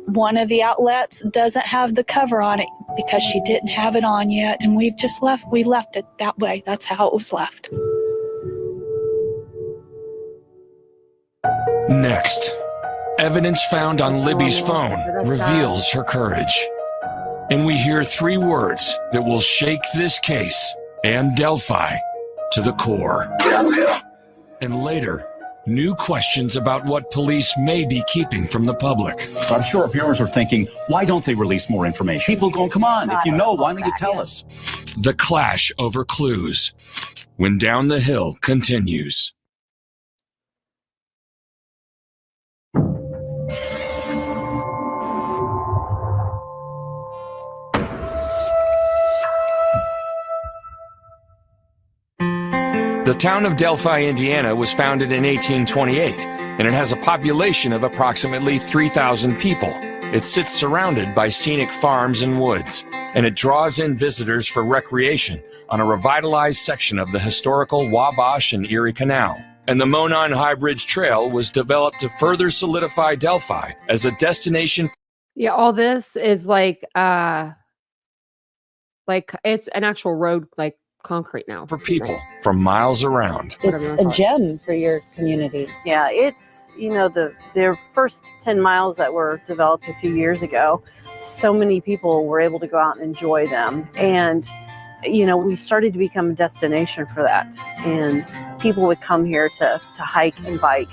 One of the outlets doesn't have the cover on it because she didn't have it on yet. And we left it that way. That's how it was left. Next, evidence found on Libby's phone reveals her courage. And we hear 3 words that will shake this case and Delphi to the core. And later, new questions about what police may be keeping from the public. I'm sure viewers are thinking, why don't they release more information? People going, come on, if you know, why don't you tell us? The clash over clues. When Down the Hill continues. The town of Delphi, Indiana was founded in 1828, and it has a population of approximately 3,000 people. It sits surrounded by scenic farms and woods, and it draws in visitors for recreation on a revitalized section of the historical Wabash and Erie Canal. And the Monon High Bridge Trail was developed to further solidify Delphi as a destination. Yeah, all this is like it's an actual road, like concrete now. For people from miles around. It's a gem for your community. Yeah, it's, you know, their first 10 miles that were developed a few years ago, so many people were able to go out and enjoy them. And, you know, we started to become a destination for that. And people would come here to hike and bike.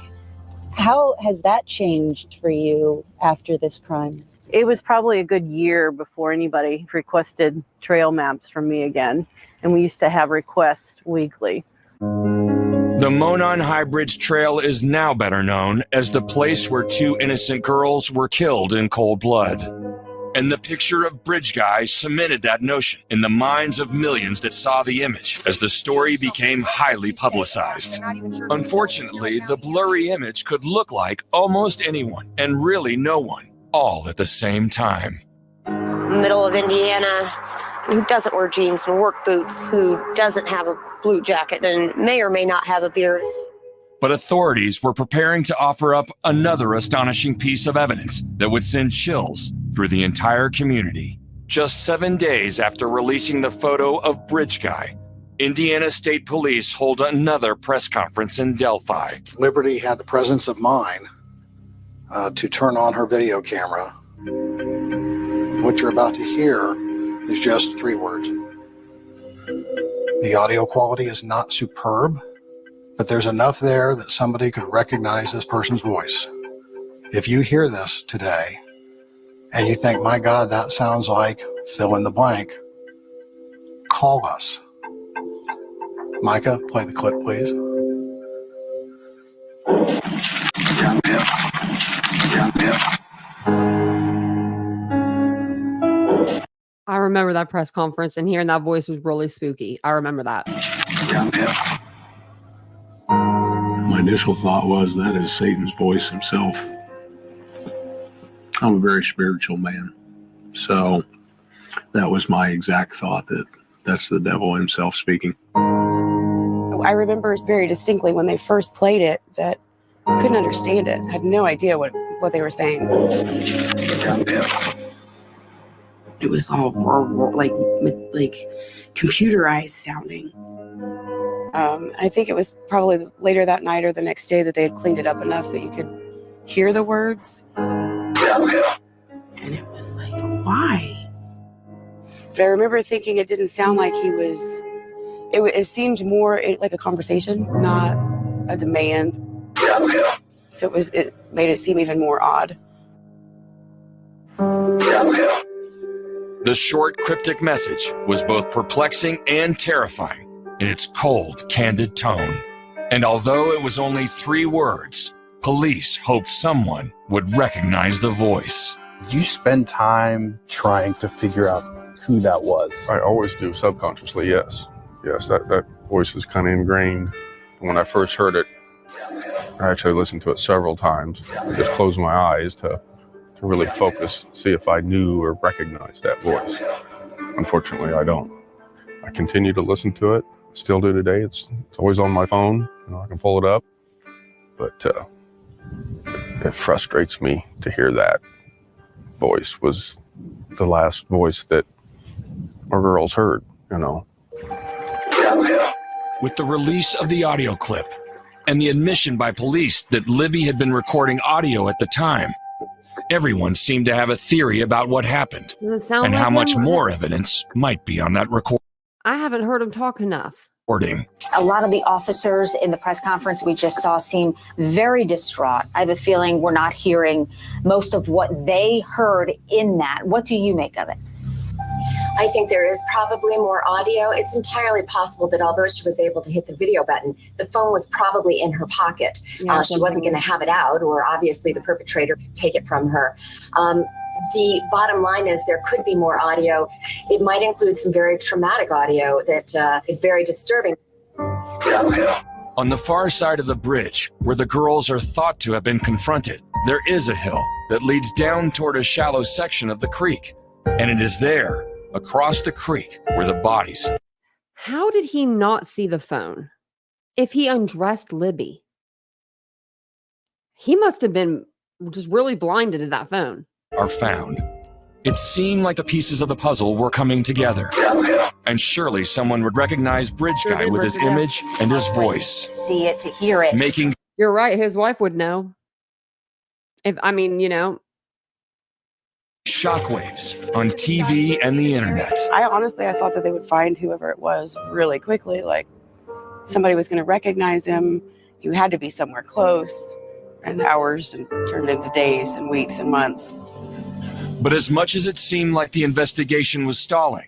How has that changed for you after this crime? It was probably a good year before anybody requested trail maps from me again. And we used to have requests weekly. The Monon High Bridge Trail is now better known as the place where 2 innocent girls were killed in cold blood. And the picture of Bridge Guy cemented that notion in the minds of millions that saw the image as the story became highly publicized. Unfortunately, the blurry image could look like almost anyone and really no one, all at the same time. Middle of Indiana, who doesn't wear jeans and work boots, who doesn't have a blue jacket and may or may not have a beard. But authorities were preparing to offer up another astonishing piece of evidence that would send chills through the entire community. Just 7 days after releasing the photo of Bridge Guy, Indiana State Police hold another press conference in Delphi. Liberty had the presence of mind to turn on her video camera. What you're about to hear is just 3 words. The audio quality is not superb, but there's enough there that somebody could recognize this person's voice. If you hear this today and you think, my God, that sounds like fill in the blank, call us. Micah, play the clip, please. remember that press conference, and hearing that voice was really spooky. I remember that. My initial thought was that is Satan's voice himself. I'm a very spiritual man. So that was my exact thought, that that's the devil himself speaking. I remember very distinctly when they first played it that I couldn't understand it. I had no idea what they were saying. It was all like computerized sounding. I think it was probably later that night or the next day that they had cleaned it up enough that you could hear the words. And it was like, why? But I remember thinking it didn't sound like he was, it seemed more like a conversation, not a demand. So it made it seem even more odd. The short, cryptic message was both perplexing and terrifying in its cold, candid tone. And although it was only 3 words, police hoped someone would recognize the voice. You spend time trying to figure out who that was. I always do, subconsciously, yes. Yes, that voice is kind of ingrained. When I first heard it, I actually listened to it several times. I just closed my eyes to really focus, see if I knew or recognized that voice. Unfortunately, I don't. I continue to listen to it, still do today. It's always on my phone, I can pull it up. But it frustrates me to hear that voice was the last voice that our girls heard, With the release of the audio clip and the admission by police that Libby had been recording audio at the time, everyone seemed to have a theory about what happened and how much more evidence might be on that recording. I haven't heard him talk enough. A lot of the officers in the press conference we just saw seem very distraught. I have a feeling we're not hearing most of what they heard in that. What do you make of it? I think there is probably more audio. It's entirely possible that although she was able to hit the video button, the phone was probably in her pocket. Yeah, she wasn't going to have it out, or obviously the perpetrator could take it from her. The bottom line is there could be more audio. It might include some very traumatic audio that is very disturbing. On the far side of the bridge, where the girls are thought to have been confronted, there is a hill that leads down toward a shallow section of the creek. And it is there, across the creek, where the bodies. How did he not see the phone? If he undressed Libby, he must have been just really blinded to that phone. Are found. It seemed like the pieces of the puzzle were coming together. And surely someone would recognize Bridge Guy with his image and his voice. See it, to hear it. Making. You're right. His wife would know. Shockwaves on TV and the internet. I thought that they would find whoever it was really quickly. Like somebody was going to recognize him. You had to be somewhere close. And hours and turned into days and weeks and months. But as much as it seemed like the investigation was stalling,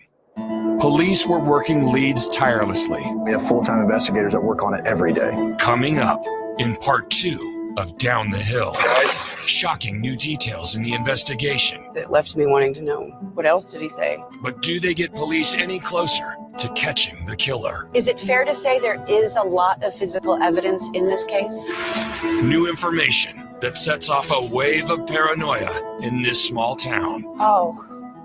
police were working leads tirelessly. We have full-time investigators that work on it every day. Coming up in part 2 of Down the Hill. Shocking new details in the investigation. It left me wanting to know, what else did he say? But do they get police any closer to catching the killer? Is it fair to say there is a lot of physical evidence in this case? New information that sets off a wave of paranoia in this small town. Oh,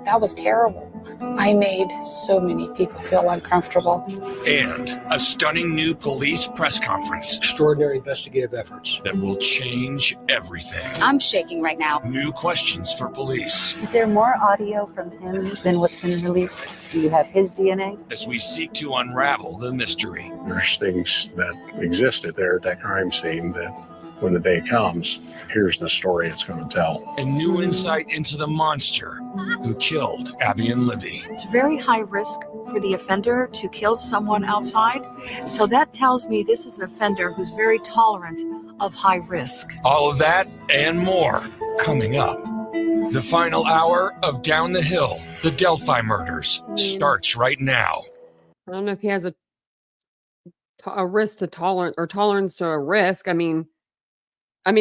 that was terrible. I made so many people feel uncomfortable. And a stunning new police press conference. Extraordinary investigative efforts that will change everything. I'm shaking right now. New questions for police. Is there more audio from him than what's been released? Do you have his DNA? As we seek to unravel the mystery. There's things that existed there at that crime scene that when the day comes, here's the story it's going to tell. A new insight into the monster who killed Abby and Libby. It's very high risk for the offender to kill someone outside. So that tells me this is an offender who's very tolerant of high risk. All of that and more coming up. The final hour of Down the Hill, the Delphi murders, starts right now. I don't know if he has a risk to tolerance to a risk. I mean,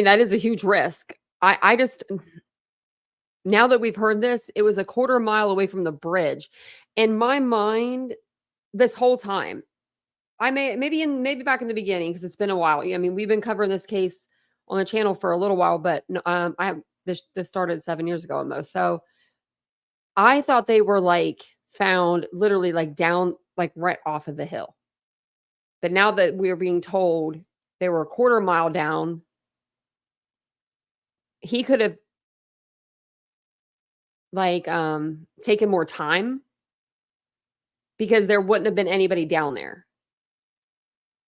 that is a huge risk. I just, Now that we've heard this, it was a quarter mile away from the bridge. In my mind, this whole time, maybe back in the beginning, because it's been a while. I mean, we've been covering this case on the channel for a little while, but this started 7 years ago almost. So I thought they were like found literally like down, like right off of the hill. But now that we're being told they were a quarter mile down, he could have like taken more time because there wouldn't have been anybody down there.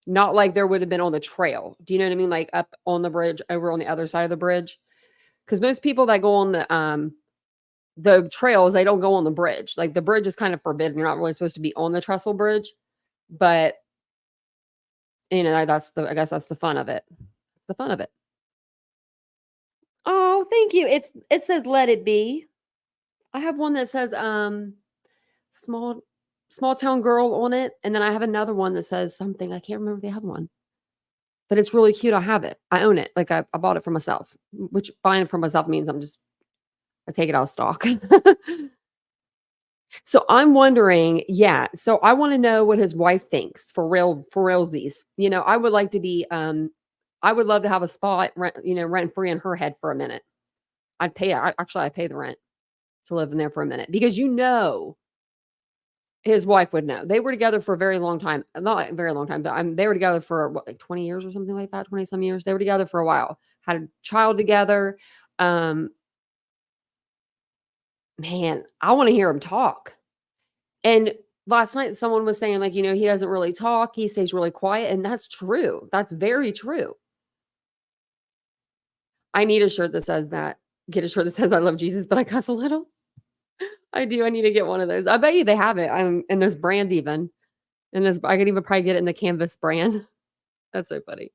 Not like there would have been on the trail. Do you know what I mean? Like up on the bridge, over on the other side of the bridge. Because most people that go on the trails, they don't go on the bridge. Like the bridge is kind of forbidden. You're not really supposed to be on the trestle bridge. But you know, I guess that's the fun of it. The fun of it. Oh, thank you. It says let it be. I have one that says small town girl on it, and then I have another one that says something. I can't remember the other one. But it's really cute. I have it. I own it. Like I bought it for myself, which buying it for myself means I take it out of stock. So I'm wondering, yeah. So I want to know what his wife thinks for realsies. You know, I would like to be, I would love to have a spot rent free in her head for a minute. I'd pay the rent to live in there for a minute because his wife would know. They were together for a very long time. Not a very long time, but they were together for what, like 20 years or something like that, 20 some years. They were together for a while, had a child together. Man, I want to hear him talk. And last night someone was saying like, he doesn't really talk. He stays really quiet. And that's true. That's very true. I need a shirt that says that. Get a shirt that says I love Jesus, but I cuss a little. I do. I need to get one of those. I bet you they have it. In this brand even. I could even probably get it in the Canvas brand. That's so funny.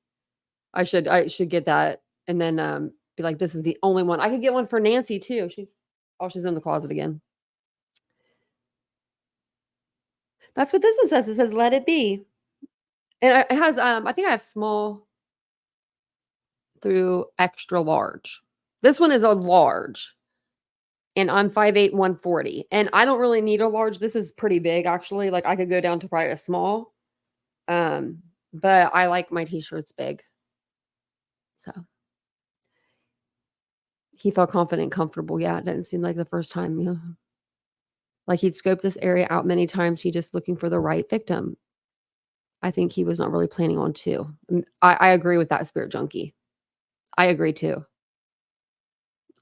I should get that and then be like, this is the only one. I could get one for Nancy too. She's in the closet again. That's what this one says. It says let it be. And it has I think I have small through extra large. This one is a large. And I'm 5'8", 140. And I don't really need a large. This is pretty big, actually. Like, I could go down to probably a small. But I like my t-shirts big. So. He felt confident and comfortable. Yeah, it didn't seem like the first time. Like, he'd scoped this area out many times. He just looking for the right victim. I think he was not really planning on two. I agree with that, Spirit Junkie. I agree, too.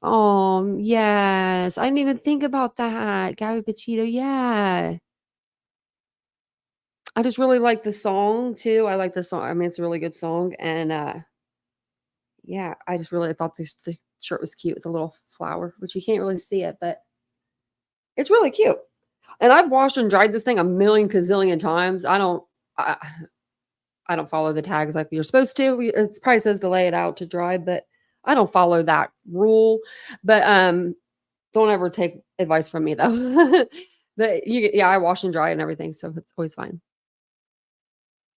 Oh, yes. I didn't even think about that. Gabby Pachito, yeah. I just really like the song, too. I like the song. I mean, it's a really good song. And, yeah, I just really thought the shirt was cute with a little flower, which you can't really see it, but it's really cute. And I've washed and dried this thing a million gazillion times. I don't follow the tags like you're supposed to. It probably says to lay it out to dry, but I don't follow that rule. But don't ever take advice from me though. But I wash and dry and everything, so it's always fine.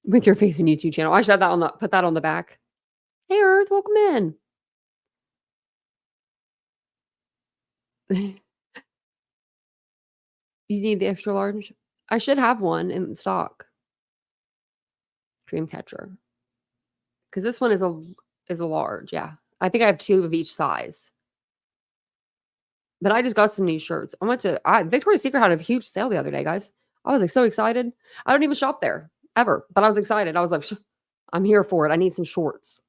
With your face and YouTube channel, I should have put that on the back. Hey Earth, welcome in. You need the extra large? I should have one in stock. Dreamcatcher. Because this one is a large, yeah. I think I have two of each size. But I just got some new shirts. Victoria's Secret had a huge sale the other day, guys. I was like so excited. I don't even shop there ever, but I was excited. I was like, I'm here for it. I need some shorts.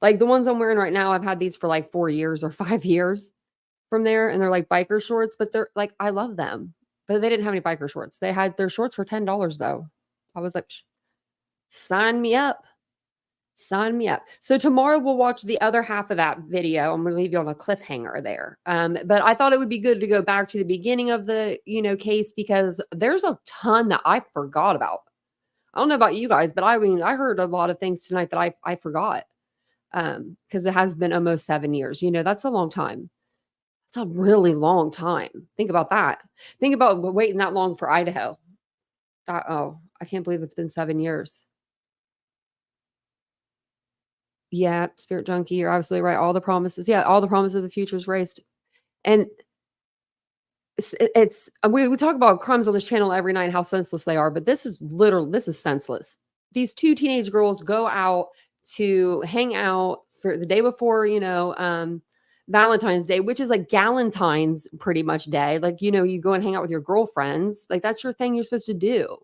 Like the ones I'm wearing right now, I've had these for like 4 years or 5 years from there. And they're like biker shorts, but they're like, I love them. But they didn't have any biker shorts. They had their shorts for $10 though. I was like, sign me up. Sign me up. So tomorrow we'll watch the other half of that video. I'm going to leave you on a cliffhanger there. But I thought it would be good to go back to the beginning of the, case because there's a ton that I forgot about. I don't know about you guys, but I heard a lot of things tonight that I forgot. Because it has been almost 7 years. That's a long time. It's a really long time. Think about that. Think about waiting that long for Idaho. I can't believe it's been 7 years. Yeah, Spirit Junkie, you're absolutely right. All the promises. Yeah, all the promises of the future is raised. And we talk about crimes on this channel every night, how senseless they are, but this is senseless. These two teenage girls go out to hang out for the day before, Valentine's Day, which is like Galentine's pretty much day. Like, you go and hang out with your girlfriends. Like, that's your thing you're supposed to do.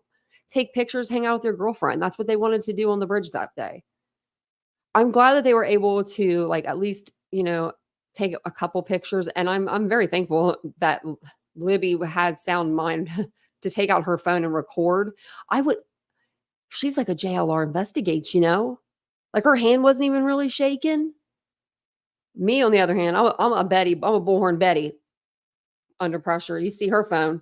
Take pictures, hang out with your girlfriend. That's what they wanted to do on the bridge that day. I'm glad that they were able to, like, at least, take a couple pictures. And I'm very thankful that Libby had sound mind to take out her phone and record. She's like a JLR investigates, like her hand wasn't even really shaking. Me, on the other hand, I'm a bullhorn Betty under pressure. You see her phone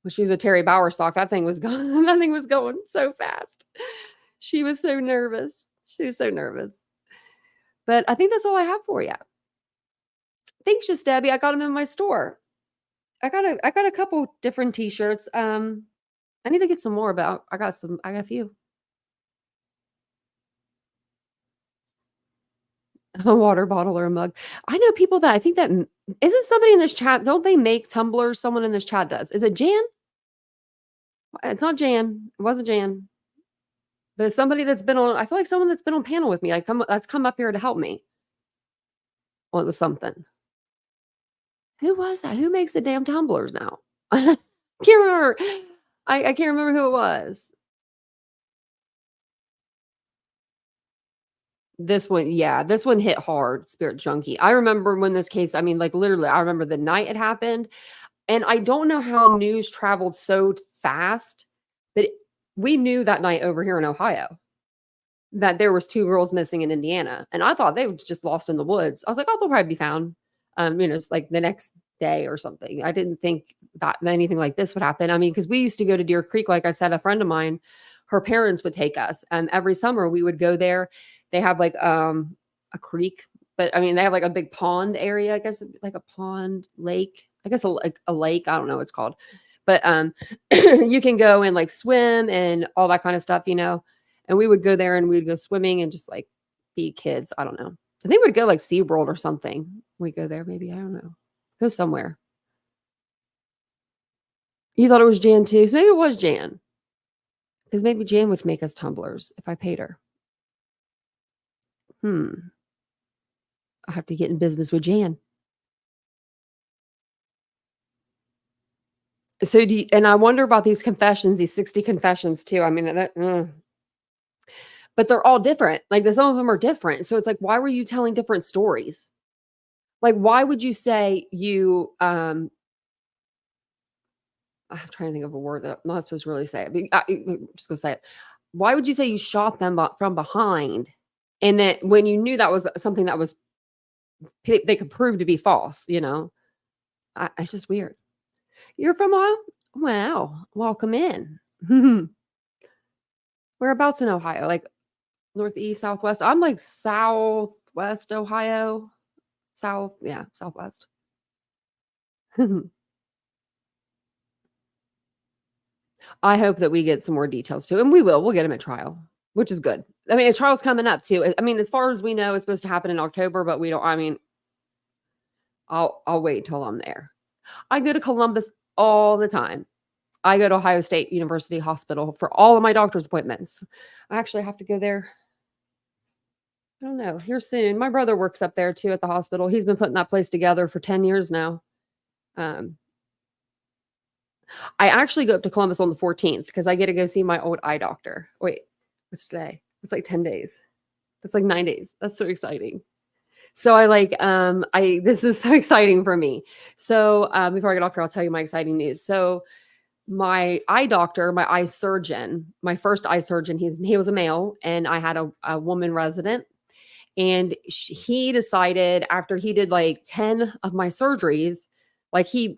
when she was with Terry Bowersock, that thing was going, that thing was going so fast. She was so nervous. But I think that's all I have for you. Thanks, just Debbie. I got them in my store. I got a couple different t-shirts. I need to get some more, but I got a few. A water bottle or a mug. I know people that I think that isn't somebody in this chat. Don't they make tumblers? Someone in this chat does. Is it Jan? It's not Jan. It wasn't Jan. But it's somebody that's been on, I feel like someone that's been on panel with me. That's come up here to help me. Well, it was something. Who was that? Who makes the damn tumblers now? I can't remember. I can't remember who it was. This one hit hard, Spirit Junkie. I remember when this case, like literally, I remember the night it happened. And I don't know how news traveled so fast, but we knew that night over here in Ohio that there was 2 girls missing in Indiana. And I thought they were just lost in the woods. I was like, oh, they'll probably be found, it's like the next day or something. I didn't think that anything like this would happen. Because we used to go to Deer Creek. Like I said, a friend of mine, her parents would take us. And every summer we would go there. They have like a creek, but they have like a big pond area, I guess, like a pond lake, I guess a lake. I don't know what it's called, but you can go and like swim and all that kind of stuff, and we would go there and we'd go swimming and just like be kids. I don't know. I think we'd go like SeaWorld or something. We go there, maybe. I don't know. Go somewhere. You thought it was Jan too? So maybe it was Jan. Because maybe Jan would make us tumblers if I paid her. I have to get in business with Jan. So and I wonder about these confessions, these 60 confessions too. But they're all different. Like some of them are different. So it's like, why were you telling different stories? Like, why would you say you, I'm trying to think of a word that I'm not supposed to really say it, but I'm just going to say it. Why would you say you shot them from behind? And that when you knew that was something that was, they could prove to be false, it's just weird. You're from Ohio? Wow. Welcome in. Whereabouts in Ohio? Like northeast, southwest? I'm like southwest Ohio. Southwest. I hope that we get some more details too. And we will. We'll get them at trial, which is good. A trial's coming up too. As far as we know, it's supposed to happen in October, but we don't, I'll wait till I'm there. I go to Columbus all the time. I go to Ohio State University Hospital for all of my doctor's appointments. I actually have to go there. I don't know, here soon. My brother works up there too at the hospital. He's been putting that place together for 10 years now. I actually go up to Columbus on the 14th because I get to go see my old eye doctor. Wait, what's today? It's like 10 days. That's like 9 days. That's so exciting. So this is so exciting for me. So before I get off here, I'll tell you my exciting news. So my eye doctor, my eye surgeon, my first eye surgeon, he was a male, and I had a woman resident. And he decided after he did like 10 of my surgeries, like he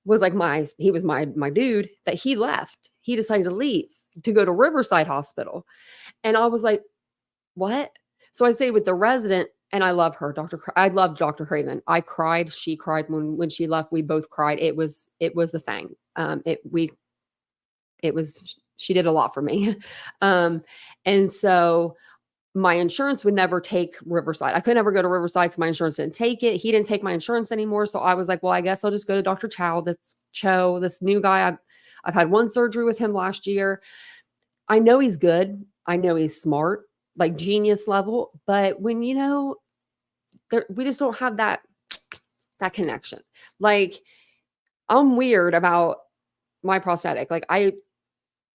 was my dude, that he left. He decided to leave to go to Riverside Hospital. And I was like, what? So I stayed with the resident, and I love her, I love Dr. Craven. I cried. She cried when she left. We both cried. It was the thing. She did a lot for me. And so my insurance would never take Riverside. I could never go to Riverside because my insurance didn't take it. He didn't take my insurance anymore. So I was like, well, I guess I'll just go to Dr. Cho, this new guy. I've had one surgery with him last year. I know he's good. I know he's smart, like genius level. But when, we just don't have that connection. Like, I'm weird about my prosthetic. Like, I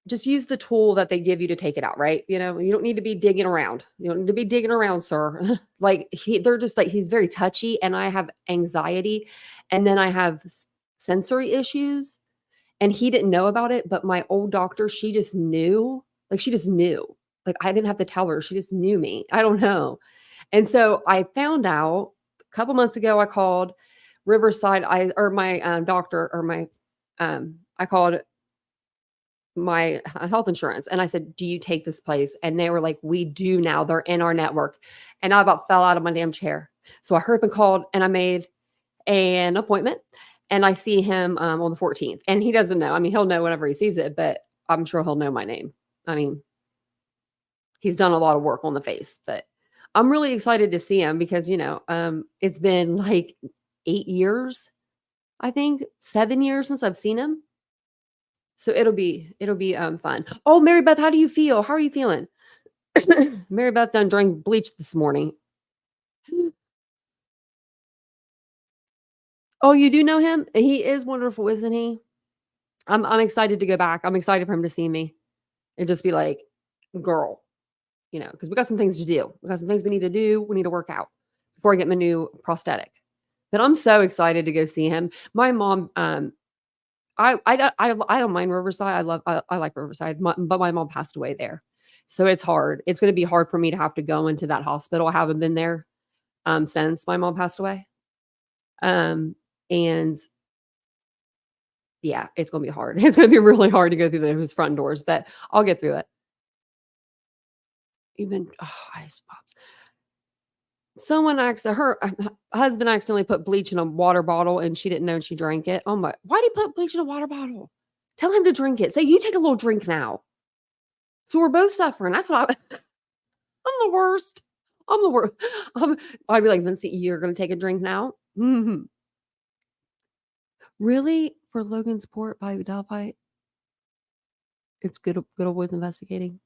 just use the tool that they give you to take it out, right? You don't need to be digging around. You don't need to be digging around, sir. Like, they're just like, he's very touchy, and I have anxiety, and then I have sensory issues, and he didn't know about it, but my old doctor, she just knew. Like, she just knew. Like, I didn't have to tell her. She just knew me. I don't know. And so I found out a couple months ago, I called Riverside, I called my health insurance, and I said, do you take this place? And they were like, we do now. They're in our network. And I about fell out of my damn chair. So I hurried up and called, and I made an appointment, and I see him on the 14th. And he doesn't know. I mean, he'll know whenever he sees it, but I'm sure he'll know my name. I mean, he's done a lot of work on the face, but I'm really excited to see him because, it's been like 8 years, I think 7 years since I've seen him. So it'll be fun. Oh, Mary Beth, how do you feel? How are you feeling? Mary Beth drank bleach this morning. Oh, you do know him? He is wonderful, isn't he? I'm excited to go back. I'm excited for him to see me and just be like, girl, because we got some things to do. We got some things we need to do. We need to work out before I get my new prosthetic. But I'm so excited to go see him. My mom, I don't mind Riverside. I like Riverside, but my mom passed away there. So it's hard. It's going to be hard for me to have to go into that hospital. I haven't been there since my mom passed away. And yeah, it's going to be hard. It's going to be really hard to go through those front doors, but I'll get through it. Ice pops. Someone her husband accidentally put bleach in a water bottle, and she didn't know, and she drank it. Oh my, why did he put bleach in a water bottle? Tell him to drink it. Say, you take a little drink now. So we're both suffering. That's what I'm the worst. I'm the worst. I'd be like, Vincent, you're going to take a drink now? Mm-hmm. Really? For Logan's Port by Delphi? It's good old boys investigating.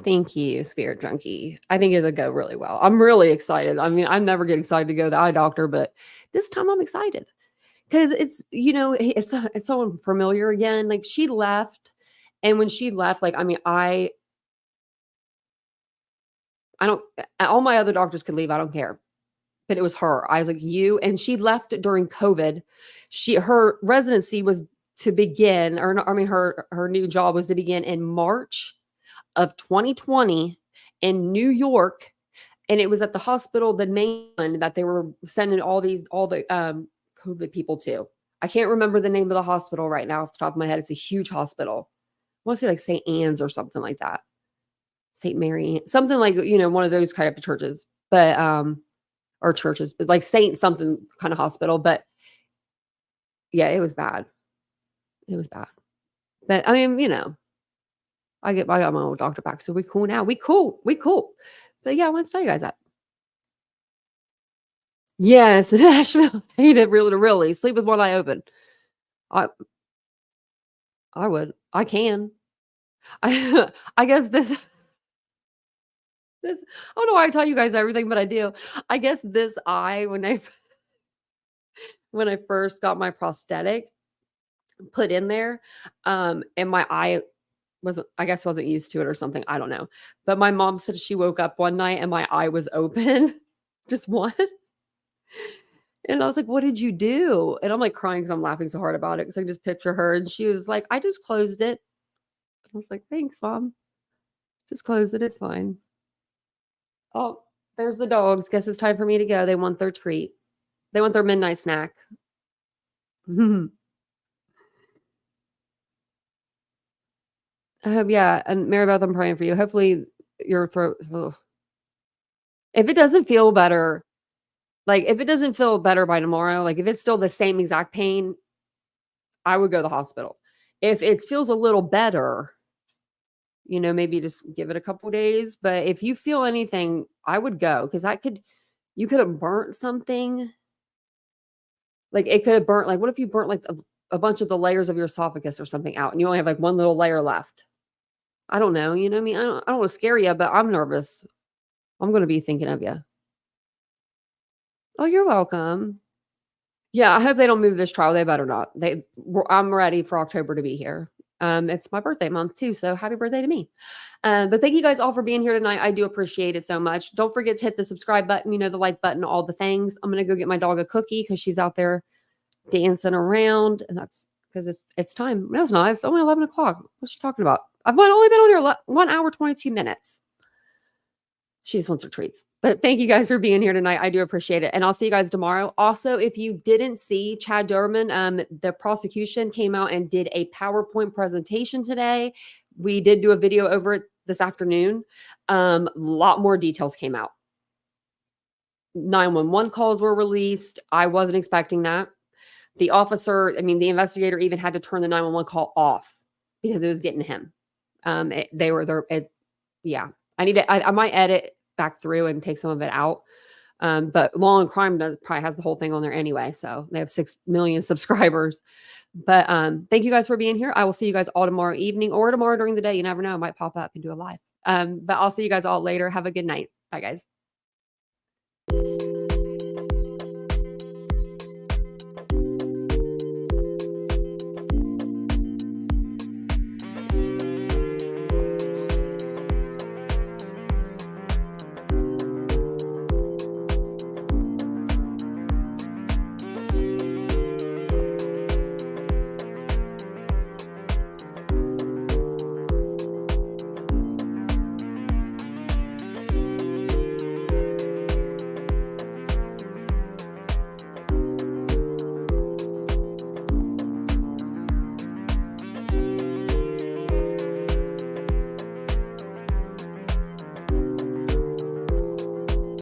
Thank you, Spirit Junkie. I think it'll go really well. I'm really excited. I mean, I never get excited to go to the eye doctor, but this time I'm excited because it's, it's someone familiar again. Like, she left, and when she left, like, I mean, I don't, all my other doctors could leave. I don't care. But it was her. I was like, you, and she left during COVID. Her residency was to begin, her new job was to begin in March of 2020 in New York. And it was at the hospital, the main one that they were sending all the COVID people to. I can't remember the name of the hospital right now off the top of my head. It's a huge hospital. I want to say like St. Anne's or something like that. St. Mary, something like, one of those kind of churches, but, or churches, but like Saint something kind of hospital. But yeah, it was bad. It was bad. But I mean, I got my old doctor back. So we cool now. We cool. But yeah, I want to tell you guys that. Yes, Nashville. Hate it really. Sleep with one eye open. I would. I can. I guess this I don't know why I tell you guys everything, but I do. I guess this eye, when I first got my prosthetic put in there, and my eye wasn't used to it or something. I don't know. But my mom said she woke up one night and my eye was open. Just one. And I was like, what did you do? And I'm like crying because I'm laughing so hard about it. Because I just picture her, and she was like, I just closed it. I was like, thanks, Mom. Just close it. It's fine. Oh, there's the dogs. Guess it's time for me to go. They want their treat. They want their midnight snack. I hope, yeah. And Maribeth, I'm praying for you. Hopefully your throat. Ugh. If it doesn't feel better, if it doesn't feel better by tomorrow, like if it's still the same exact pain, I would go to the hospital. If it feels a little better, you know, maybe just give it a couple days. But if you feel anything, I would go, because you could have burnt something. Like it could have burnt, like what if you burnt like a bunch of the layers of your esophagus or something out and you only have like one little layer left? I don't know. You know what I mean? I don't want to scare you, but I'm nervous. I'm going to be thinking of you. Oh, you're welcome. Yeah, I hope they don't move this trial. They better not. I'm ready for October to be here. It's my birthday month too, so happy birthday to me. But thank you guys all for being here tonight. I do appreciate it so much. Don't forget to hit the subscribe button, you know, the like button, all the things. I'm going to go get my dog a cookie because she's out there dancing around, and that's because it's time. No, it's not. It's only 11 o'clock. What's she talking about? I've only been on here 1 hour, 22 minutes. She just wants her treats. But thank you guys for being here tonight. I do appreciate it. And I'll see you guys tomorrow. Also, if you didn't see Chad Durman, the prosecution came out and did a PowerPoint presentation today. We did do a video over it this afternoon. A lot more details came out. 911 calls were released. I wasn't expecting that. The officer, I mean, the investigator even had to turn the 911 call off because it was getting him. They were there. Yeah. I might edit back through and take some of it out. But Law and Crime probably has the whole thing on there anyway. So they have 6 million subscribers. But thank you guys for being here. I will see you guys all tomorrow evening or tomorrow during the day. You never know. I might pop up and do a live. But I'll see you guys all later. Have a good night. Bye, guys.